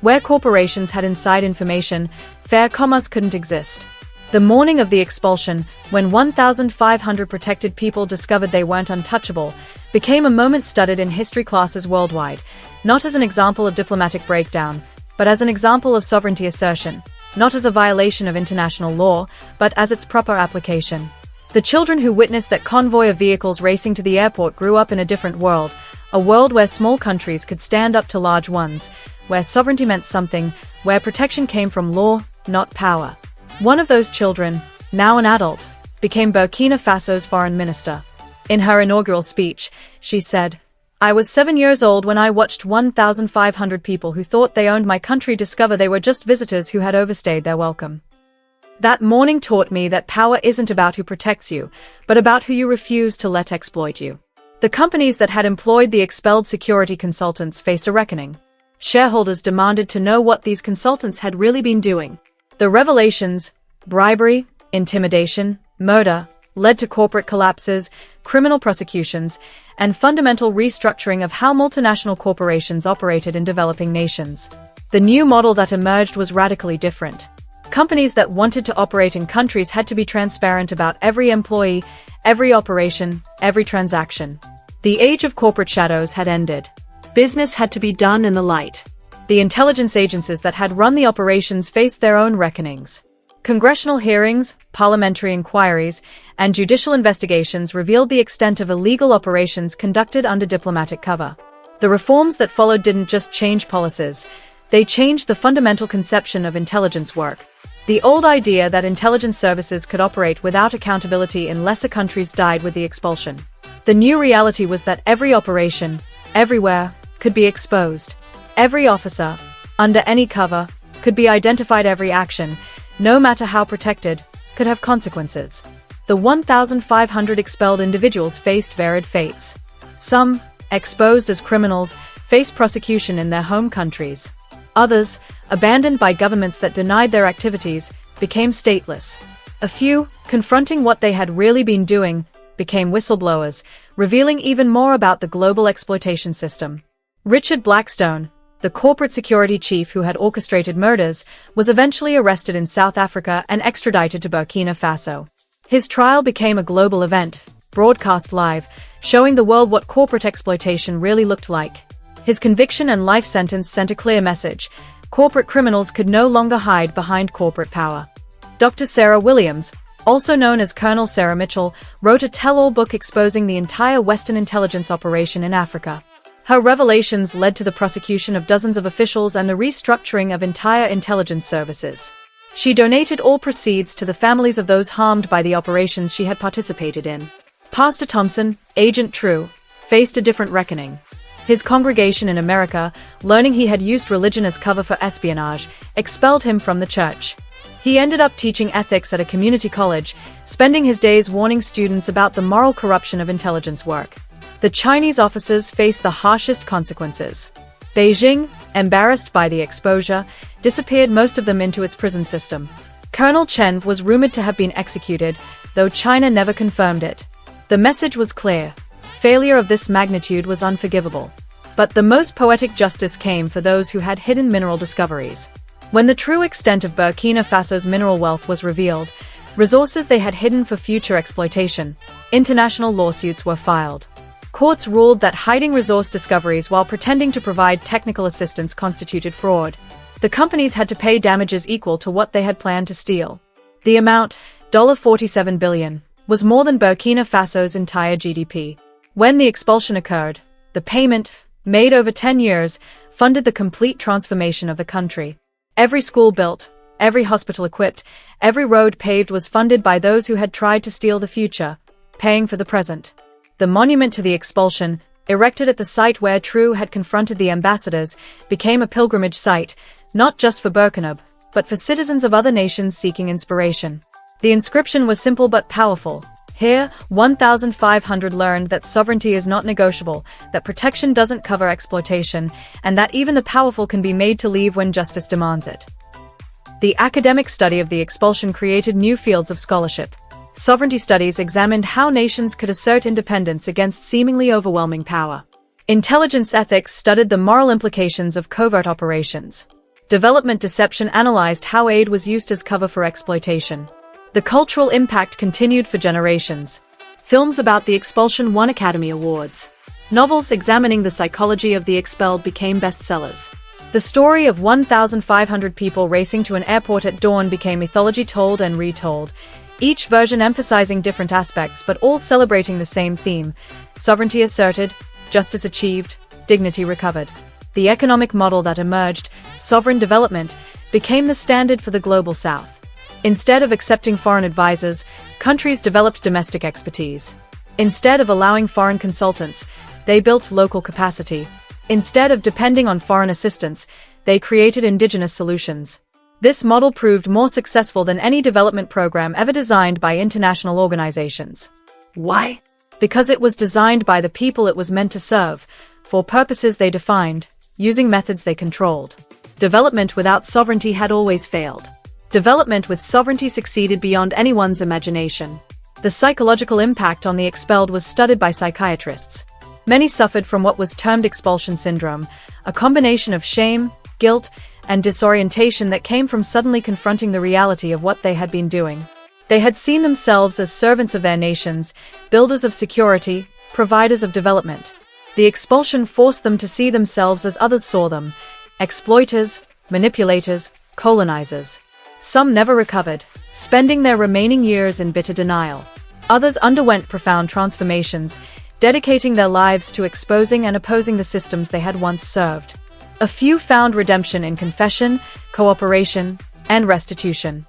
Where corporations had inside information, fair commerce couldn't exist. The morning of the expulsion, when 1,500 protected people discovered they weren't untouchable, became a moment studied in history classes worldwide, not as an example of diplomatic breakdown, but as an example of sovereignty assertion. not as a violation of international law, but as its proper application. The children who witnessed that convoy of vehicles racing to the airport grew up in a different world, a world where small countries could stand up to large ones, where sovereignty meant something, where protection came from law, not power. One of those children, now an adult, became Burkina Faso's foreign minister. In her inaugural speech, she said, "I was 7 years old when I watched 1,500 people who thought they owned my country discover they were just visitors who had overstayed their welcome. That morning taught me that power isn't about who protects you, but about who you refuse to let exploit you." The companies that had employed the expelled security consultants faced a reckoning. Shareholders demanded to know what these consultants had really been doing. The revelations, bribery, intimidation, murder, led to corporate collapses, criminal prosecutions, and fundamental restructuring of how multinational corporations operated in developing nations. The new model that emerged was radically different. Companies that wanted to operate in countries had to be transparent about every employee, every operation, every transaction. The age of corporate shadows had ended. Business had to be done in the light. The intelligence agencies that had run the operations faced their own reckonings. Congressional hearings, parliamentary inquiries, and judicial investigations revealed the extent of illegal operations conducted under diplomatic cover. The reforms that followed didn't just change policies, they changed the fundamental conception of intelligence work. The old idea that intelligence services could operate without accountability in lesser countries died with the expulsion. The new reality was that every operation, everywhere, could be exposed. Every officer, under any cover, could be identified. Every action, no matter how protected, could have consequences. The 1,500 expelled individuals faced varied fates. Some, exposed as criminals, faced prosecution in their home countries. Others, abandoned by governments that denied their activities, became stateless. A few, confronting what they had really been doing, became whistleblowers, revealing even more about the global exploitation system. Richard Blackstone, the corporate security chief who had orchestrated murders, was eventually arrested in South Africa and extradited to Burkina Faso. His trial became a global event, broadcast live, showing the world what corporate exploitation really looked like. His conviction and life sentence sent a clear message: corporate criminals could no longer hide behind corporate power. Dr. Sarah Williams, also known as Colonel Sarah Mitchell, wrote a tell-all book exposing the entire Western intelligence operation in Africa. Her revelations led to the prosecution of dozens of officials and the restructuring of entire intelligence services. She donated all proceeds to the families of those harmed by the operations she had participated in. Pastor Thompson, Agent True, faced a different reckoning. His congregation in America, learning he had used religion as cover for espionage, expelled him from the church. He ended up teaching ethics at a community college, spending his days warning students about the moral corruption of intelligence work. The Chinese officers faced the harshest consequences. Beijing, embarrassed by the exposure, disappeared most of them into its prison system. Colonel Chen was rumored to have been executed, though China never confirmed it. The message was clear: failure of this magnitude was unforgivable. But the most poetic justice came for those who had hidden mineral discoveries. When the true extent of Burkina Faso's mineral wealth was revealed, resources they had hidden for future exploitation, international lawsuits were filed. Courts ruled that hiding resource discoveries while pretending to provide technical assistance constituted fraud. The companies had to pay damages equal to what they had planned to steal. The amount, $47 billion, was more than Burkina Faso's entire GDP. When the expulsion occurred, the payment, made over 10 years, funded the complete transformation of the country. Every school built, every hospital equipped, every road paved was funded by those who had tried to steal the future, paying for the present. The monument to the expulsion, erected at the site where True had confronted the ambassadors, became a pilgrimage site, not just for Burkina, but for citizens of other nations seeking inspiration. The inscription was simple but powerful. Here, 1,500 learned that sovereignty is not negotiable, that protection doesn't cover exploitation, and that even the powerful can be made to leave when justice demands it. The academic study of the expulsion created new fields of scholarship. Sovereignty studies examined how nations could assert independence against seemingly overwhelming power. Intelligence ethics studied the moral implications of covert operations. Development deception analyzed how aid was used as cover for exploitation. The cultural impact continued for generations. Films about the expulsion won Academy Awards. Novels examining the psychology of the expelled became bestsellers. The story of 1,500 people racing to an airport at dawn became mythology told and retold, each version emphasizing different aspects but all celebrating the same theme: sovereignty asserted, justice achieved, dignity recovered. The economic model that emerged, sovereign development, became the standard for the global South. Instead of accepting foreign advisors, countries developed domestic expertise. Instead of allowing foreign consultants, they built local capacity. Instead of depending on foreign assistance, they created indigenous solutions. This model proved more successful than any development program ever designed by international organizations. Why? Because it was designed by the people it was meant to serve, for purposes they defined, using methods they controlled. Development without sovereignty had always failed. Development with sovereignty succeeded beyond anyone's imagination. The psychological impact on the expelled was studied by psychiatrists. Many suffered from what was termed expulsion syndrome, a combination of shame, guilt, and disorientation that came from suddenly confronting the reality of what they had been doing. They had seen themselves as servants of their nations, builders of security, providers of development. The expulsion forced them to see themselves as others saw them: exploiters, manipulators, colonizers. Some never recovered, spending their remaining years in bitter denial. Others underwent profound transformations, dedicating their lives to exposing and opposing the systems they had once served. A few found redemption in confession, cooperation, and restitution.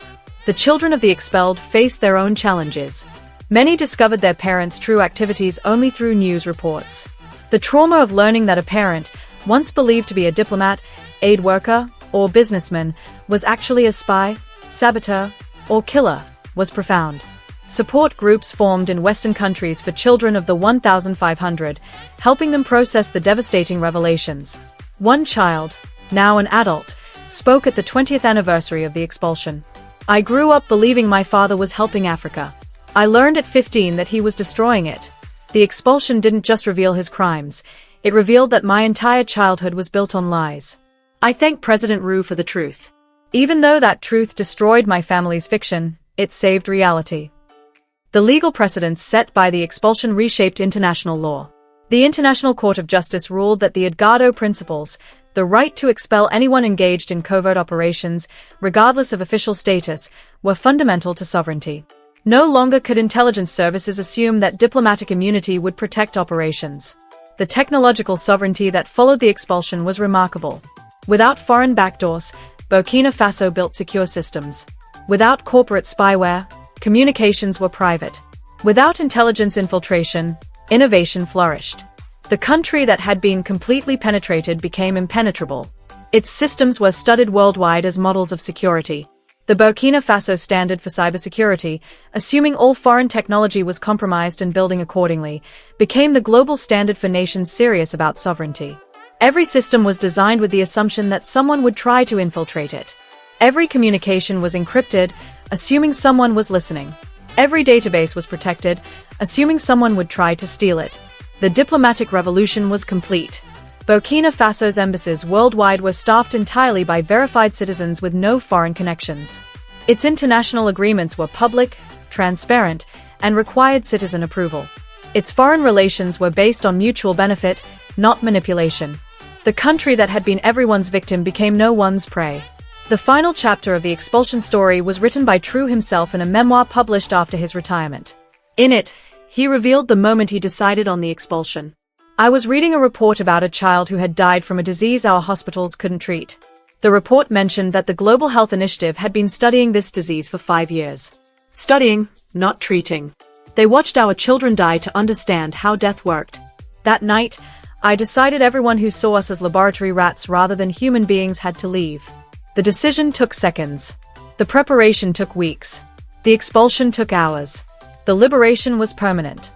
The children of the expelled faced their own challenges. Many discovered their parents' true activities only through news reports. The trauma of learning that a parent, once believed to be a diplomat, aid worker, or businessman, was actually a spy, saboteur, or killer, was profound. Support groups formed in Western countries for children of the 1,500, helping them process the devastating revelations. One child, now an adult, spoke at the 20th anniversary of the expulsion. "I grew up believing my father was helping Africa. I learned at 15 that he was destroying it. The expulsion didn't just reveal his crimes, it revealed that my entire childhood was built on lies. I thank President Roux for the truth. Even though that truth destroyed my family's fiction, it saved reality." The legal precedents set by the expulsion reshaped international law. The International Court of Justice ruled that the Edgardo Principles, the right to expel anyone engaged in covert operations, regardless of official status, were fundamental to sovereignty. No longer could intelligence services assume that diplomatic immunity would protect operations. The technological sovereignty that followed the expulsion was remarkable. Without foreign backdoors, Burkina Faso built secure systems. Without corporate spyware, communications were private. Without intelligence infiltration, innovation flourished. The country that had been completely penetrated became impenetrable. Its systems were studied worldwide as models of security. The Burkina Faso Standard for Cybersecurity, assuming all foreign technology was compromised and building accordingly, became the global standard for nations serious about sovereignty. Every system was designed with the assumption that someone would try to infiltrate it. Every communication was encrypted, assuming someone was listening. Every database was protected, assuming someone would try to steal it. The diplomatic revolution was complete. Burkina Faso's embassies worldwide were staffed entirely by verified citizens with no foreign connections. Its international agreements were public, transparent, and required citizen approval. Its foreign relations were based on mutual benefit, not manipulation. The country that had been everyone's victim became no one's prey. The final chapter of the expulsion story was written by Traoré himself in a memoir published after his retirement. In it, he revealed the moment he decided on the expulsion. "I was reading a report about a child who had died from a disease our hospitals couldn't treat. The report mentioned that the Global Health Initiative had been studying this disease for 5 years. Studying, not treating. They watched our children die to understand how death worked. That night, I decided everyone who saw us as laboratory rats rather than human beings had to leave. The decision took seconds. The preparation took weeks. The expulsion took hours. The liberation was permanent."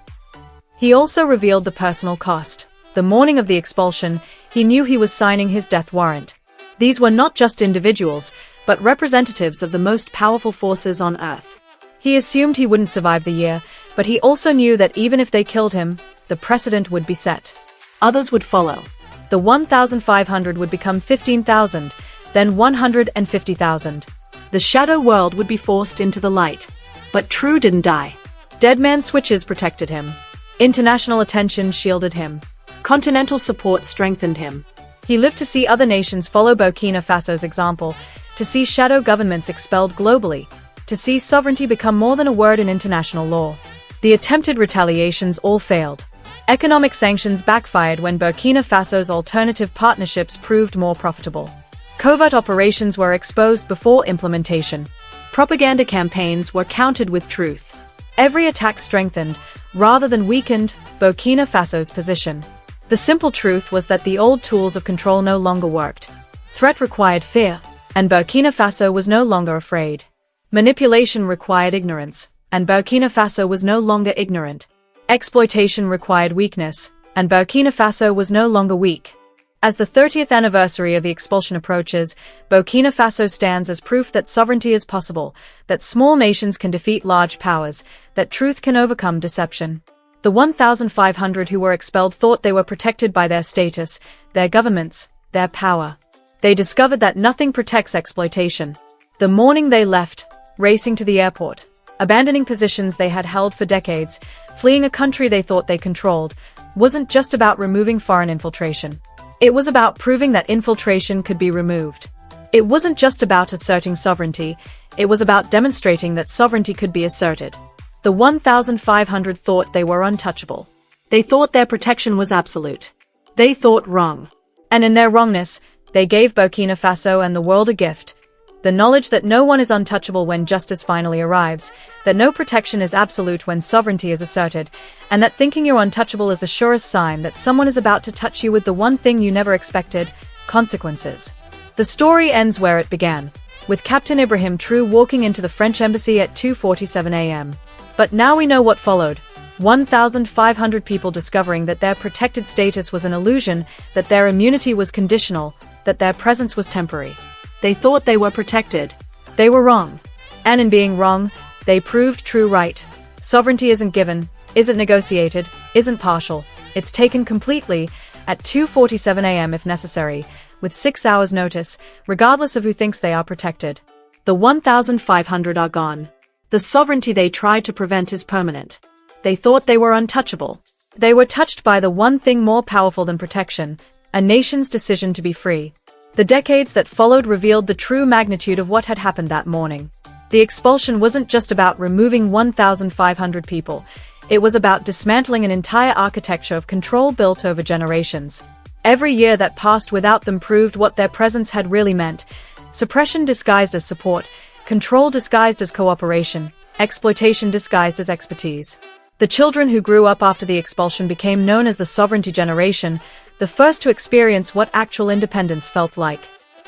He also revealed the personal cost. The morning of the expulsion, he knew he was signing his death warrant. These were not just individuals, but representatives of the most powerful forces on Earth. He assumed he wouldn't survive the year, but he also knew that even if they killed him, the precedent would be set. Others would follow. The 1,500 would become 15,000, then 150,000. The shadow world would be forced into the light. But Traoré didn't die. Dead man switches protected him. International attention shielded him. Continental support strengthened him. He lived to see other nations follow Burkina Faso's example, to see shadow governments expelled globally, to see sovereignty become more than a word in international law. The attempted retaliations all failed. Economic sanctions backfired when Burkina Faso's alternative partnerships proved more profitable. Covert operations were exposed before implementation. Propaganda campaigns were countered with truth. Every attack strengthened, rather than weakened, Burkina Faso's position. The simple truth was that the old tools of control no longer worked. Threat required fear, and Burkina Faso was no longer afraid. Manipulation required ignorance, and Burkina Faso was no longer ignorant. Exploitation required weakness, and Burkina Faso was no longer weak. As the 30th anniversary of the expulsion approaches, Burkina Faso stands as proof that sovereignty is possible, that small nations can defeat large powers, that truth can overcome deception. The 1,500 who were expelled thought they were protected by their status, their governments, their power. They discovered that nothing protects exploitation. The morning they left, racing to the airport, abandoning positions they had held for decades, fleeing a country they thought they controlled, wasn't just about removing foreign infiltration. It was about proving that infiltration could be removed. It wasn't just about asserting sovereignty, it was about demonstrating that sovereignty could be asserted. The 1,500 thought they were untouchable. They thought their protection was absolute. They thought wrong. And in their wrongness, they gave Burkina Faso and the world a gift. The knowledge that no one is untouchable when justice finally arrives, that no protection is absolute when sovereignty is asserted, and that thinking you're untouchable is the surest sign that someone is about to touch you with the one thing you never expected, consequences. The story ends where it began, with Captain Ibrahim True walking into the French embassy at 2:47 a.m. But now we know what followed. 1,500 people discovering that their protected status was an illusion, that their immunity was conditional, that their presence was temporary. They thought they were protected. They were wrong. And in being wrong, they proved True right. Sovereignty isn't given, isn't negotiated, isn't partial. It's taken completely, at 2:47 a.m. if necessary, with 6 hours notice, regardless of who thinks they are protected. The 1,500 are gone. The sovereignty they tried to prevent is permanent. They thought they were untouchable. They were touched by the one thing more powerful than protection, a nation's decision to be free. The decades that followed revealed the true magnitude of what had happened that morning. The expulsion wasn't just about removing 1,500 people. It was about dismantling an entire architecture of control built over generations. Every year that passed without them proved what their presence had really meant. Suppression disguised as support, control disguised as cooperation, exploitation disguised as expertise. The children who grew up after the expulsion became known as the sovereignty generation, the first to experience what actual independence felt like.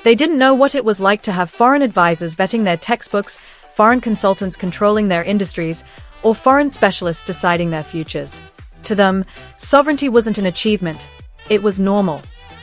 They didn't know what it was like to have foreign advisors vetting their textbooks, foreign consultants controlling their industries, or foreign specialists deciding their futures. To them, sovereignty wasn't an achievement, it was normal.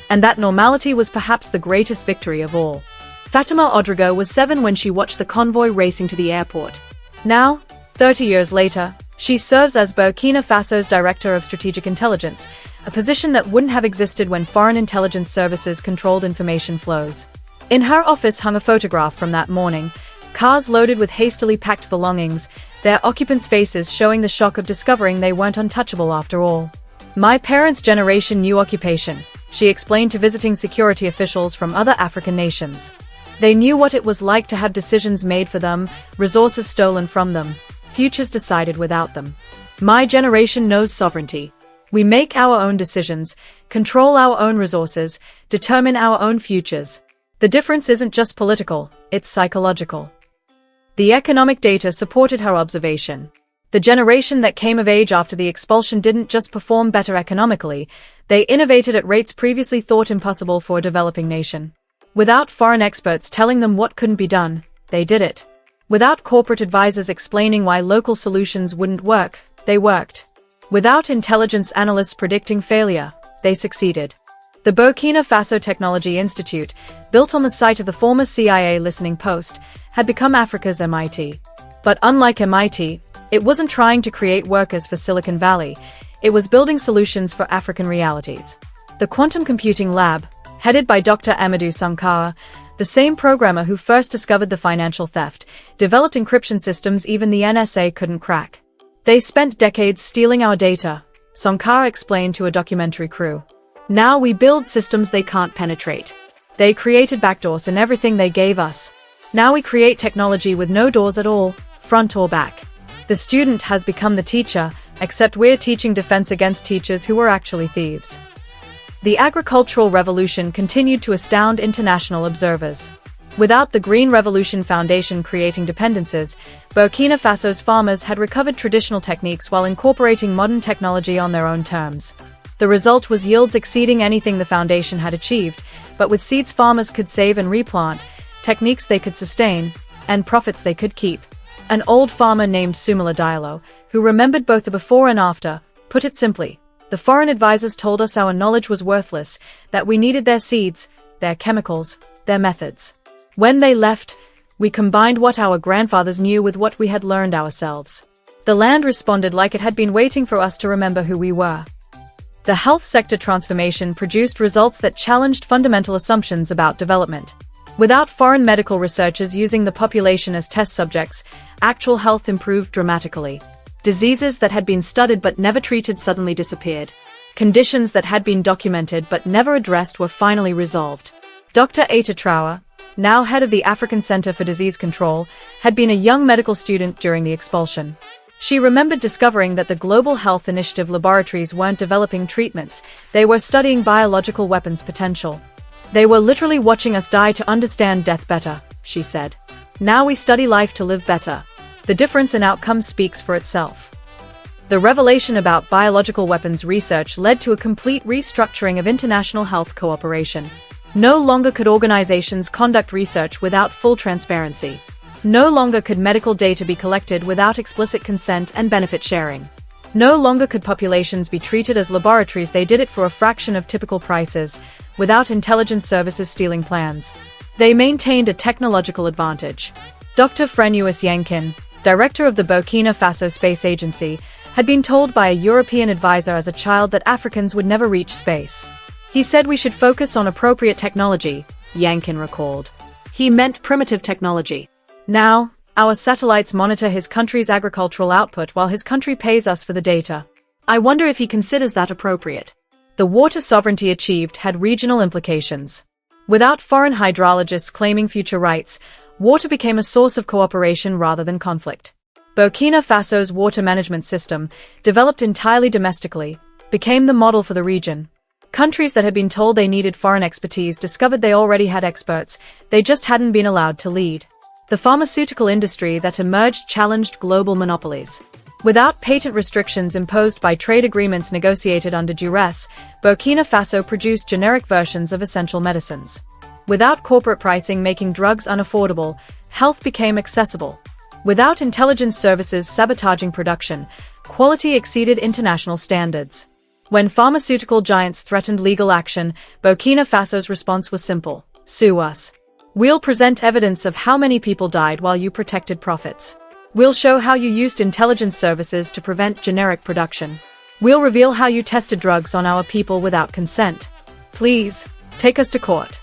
And that normality was perhaps the greatest victory of all. Fatima Odrigo was 7 when she watched the convoy racing to the airport. Now, 30 years later, she serves as Burkina Faso's Director of Strategic Intelligence, a position that wouldn't have existed when foreign intelligence services controlled information flows. In her office hung a photograph from that morning, cars loaded with hastily packed belongings, their occupants' faces showing the shock of discovering they weren't untouchable after all. My parents' generation knew occupation, she explained to visiting security officials from other African nations. They knew what it was like to have decisions made for them, resources stolen from them, futures decided without them. My generation knows sovereignty. We make our own decisions, control our own resources, determine our own futures. The difference isn't just political, it's psychological. The economic data supported her observation. The generation that came of age after the expulsion didn't just perform better economically, they innovated at rates previously thought impossible for a developing nation. Without foreign experts telling them what couldn't be done, they did it. Without corporate advisors explaining why local solutions wouldn't work, they worked. Without intelligence analysts predicting failure, they succeeded. The Burkina Faso Technology Institute, built on the site of the former CIA listening post, had become Africa's MIT. But unlike MIT, it wasn't trying to create workers for Silicon Valley, it was building solutions for African realities. The Quantum Computing Lab, headed by Dr. Amadou Sankara, the same programmer who first discovered the financial theft, developed encryption systems even the NSA couldn't crack. They spent decades stealing our data, Sankara explained to a documentary crew. Now we build systems they can't penetrate. They created backdoors in everything they gave us. Now we create technology with no doors at all, front or back. The student has become the teacher, except we're teaching defense against teachers who were actually thieves. The agricultural revolution continued to astound international observers. Without the Green Revolution Foundation creating dependencies, Burkina Faso's farmers had recovered traditional techniques while incorporating modern technology on their own terms. The result was yields exceeding anything the foundation had achieved, but with seeds farmers could save and replant, techniques they could sustain, and profits they could keep. An old farmer named Sumala Diallo, who remembered both the before and after, put it simply: the foreign advisors told us our knowledge was worthless, that we needed their seeds, their chemicals, their methods. When they left, we combined what our grandfathers knew with what we had learned ourselves. The land responded like it had been waiting for us to remember who we were. The health sector transformation produced results that challenged fundamental assumptions about development. Without foreign medical researchers using the population as test subjects, actual health improved dramatically. Diseases that had been studied but never treated suddenly disappeared. Conditions that had been documented but never addressed were finally resolved. Dr. Aïta Traoré, now head of the African Center for Disease Control, had been a young medical student during the expulsion. She remembered discovering that the Global Health Initiative laboratories weren't developing treatments, they were studying biological weapons potential. They were literally watching us die to understand death better, she said. Now we study life to live better. The difference in outcomes speaks for itself. The revelation about biological weapons research led to a complete restructuring of international health cooperation. No longer could organizations conduct research without full transparency. No longer could medical data be collected without explicit consent and benefit sharing. No longer could populations be treated as laboratories. They did it for a fraction of typical prices, without intelligence services stealing plans. They maintained a technological advantage. Dr. Frenuis Yankin, director of the Burkina Faso Space Agency, had been told by a European advisor as a child that Africans would never reach space. He said we should focus on appropriate technology, Yankin recalled. He meant primitive technology. Now, our satellites monitor his country's agricultural output while his country pays us for the data. I wonder if he considers that appropriate. The water sovereignty achieved had regional implications. Without foreign hydrologists claiming future rights, water became a source of cooperation rather than conflict. Burkina Faso's water management system, developed entirely domestically, became the model for the region. Countries that had been told they needed foreign expertise discovered they already had experts, they just hadn't been allowed to lead. The pharmaceutical industry that emerged challenged global monopolies. Without patent restrictions imposed by trade agreements negotiated under duress, Burkina Faso produced generic versions of essential medicines. Without corporate pricing making drugs unaffordable, health became accessible. Without intelligence services sabotaging production, quality exceeded international standards. When pharmaceutical giants threatened legal action, Burkina Faso's response was simple: sue us. We'll present evidence of how many people died while you protected profits. We'll show how you used intelligence services to prevent generic production. We'll reveal how you tested drugs on our people without consent. Please, take us to court.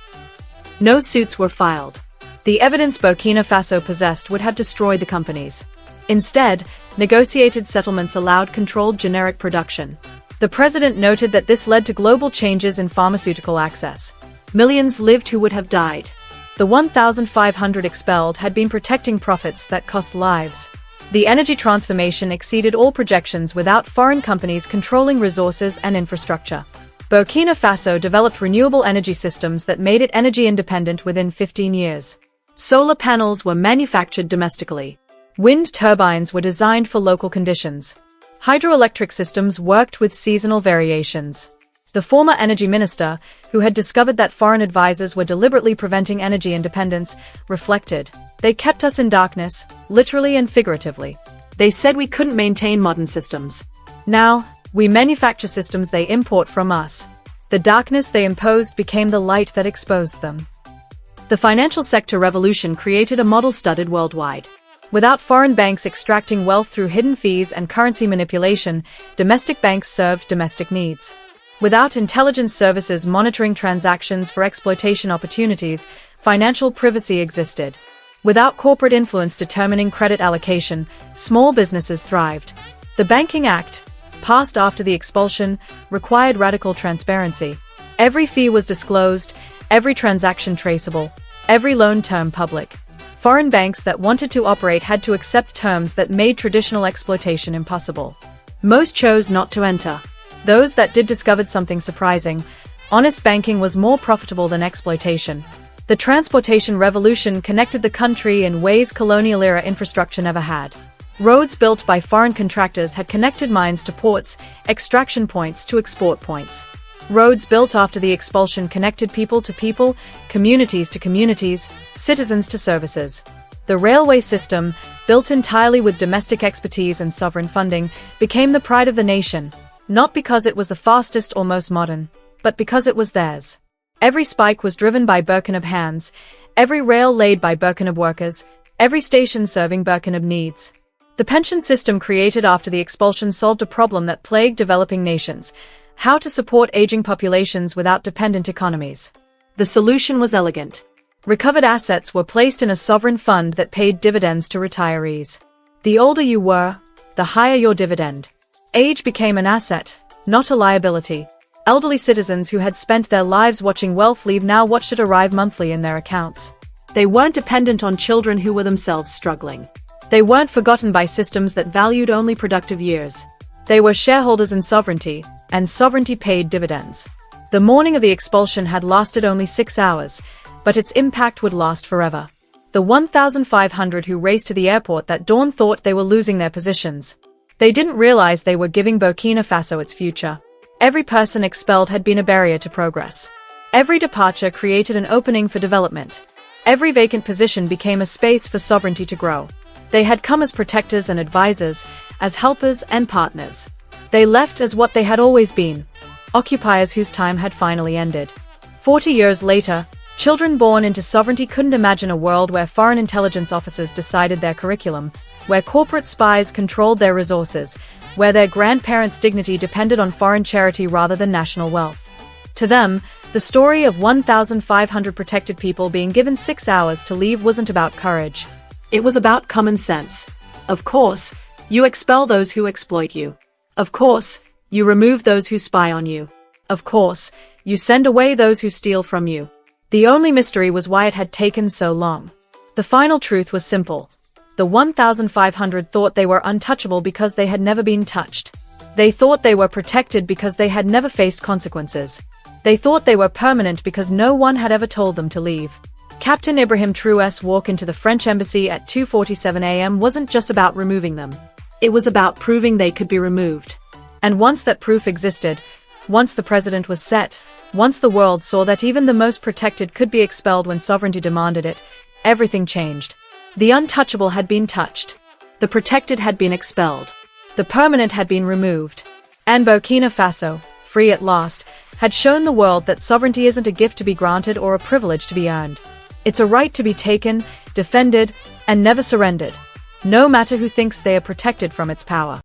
No suits were filed. The evidence Burkina Faso possessed would have destroyed the companies. Instead, negotiated settlements allowed controlled generic production. The president noted that this led to global changes in pharmaceutical access. Millions lived who would have died. The 1,500 expelled had been protecting profits that cost lives. The energy transformation exceeded all projections without foreign companies controlling resources and infrastructure. Burkina Faso developed renewable energy systems that made it energy independent within 15 years. Solar panels were manufactured domestically. Wind turbines were designed for local conditions. Hydroelectric systems worked with seasonal variations. The former energy minister, who had discovered that foreign advisors were deliberately preventing energy independence, reflected, "They kept us in darkness, literally and figuratively. They said we couldn't maintain modern systems. Now, we manufacture systems they import from us. The darkness they imposed became the light that exposed them." The financial sector revolution created a model studied worldwide. Without foreign banks extracting wealth through hidden fees and currency manipulation, domestic banks served domestic needs. Without intelligence services monitoring transactions for exploitation opportunities, financial privacy existed. Without corporate influence determining credit allocation, small businesses thrived. The Banking Act, passed after the expulsion, required radical transparency. Every fee was disclosed, every transaction traceable, every loan term public. Foreign banks that wanted to operate had to accept terms that made traditional exploitation impossible. Most chose not to enter. Those that did discovered something surprising. Honest banking was more profitable than exploitation. The transportation revolution connected the country in ways colonial-era infrastructure never had. Roads built by foreign contractors had connected mines to ports, extraction points to export points. Roads built after the expulsion connected people to people, communities to communities, citizens to services. The railway system, built entirely with domestic expertise and sovereign funding, became the pride of the nation, not because it was the fastest or most modern, but because it was theirs. Every spike was driven by Birkenab hands, every rail laid by Birkenab workers, every station serving Birkenab needs. The pension system created after the expulsion solved a problem that plagued developing nations: how to support aging populations without dependent economies. The solution was elegant. Recovered assets were placed in a sovereign fund that paid dividends to retirees. The older you were, the higher your dividend. Age became an asset, not a liability. Elderly citizens who had spent their lives watching wealth leave now watched it arrive monthly in their accounts. They weren't dependent on children who were themselves struggling. They weren't forgotten by systems that valued only productive years. They were shareholders in sovereignty, and sovereignty paid dividends. The morning of the expulsion had lasted only 6 hours, but its impact would last forever. The 1,500 who raced to the airport that dawn thought they were losing their positions. They didn't realize they were giving Burkina Faso its future. Every person expelled had been a barrier to progress. Every departure created an opening for development. Every vacant position became a space for sovereignty to grow. They had come as protectors and advisors, as helpers and partners. They left as what they had always been: occupiers whose time had finally ended. 40 years later, children born into sovereignty couldn't imagine a world where foreign intelligence officers decided their curriculum, where corporate spies controlled their resources, where their grandparents' dignity depended on foreign charity rather than national wealth. To them, the story of 1,500 protected people being given 6 hours to leave wasn't about courage. It was about common sense. Of course, you expel those who exploit you. Of course, you remove those who spy on you. Of course, you send away those who steal from you. The only mystery was why it had taken so long. The final truth was simple. The 1,500 thought they were untouchable because they had never been touched. They thought they were protected because they had never faced consequences. They thought they were permanent because no one had ever told them to leave. Captain Ibrahim Traoré's walk into the French embassy at 2:47 a.m. wasn't just about removing them. It was about proving they could be removed. And once that proof existed, once the president was set, once the world saw that even the most protected could be expelled when sovereignty demanded it, everything changed. The untouchable had been touched. The protected had been expelled. The permanent had been removed. And Burkina Faso, free at last, had shown the world that sovereignty isn't a gift to be granted or a privilege to be earned. It's a right to be taken, defended, and never surrendered, no matter who thinks they are protected from its power.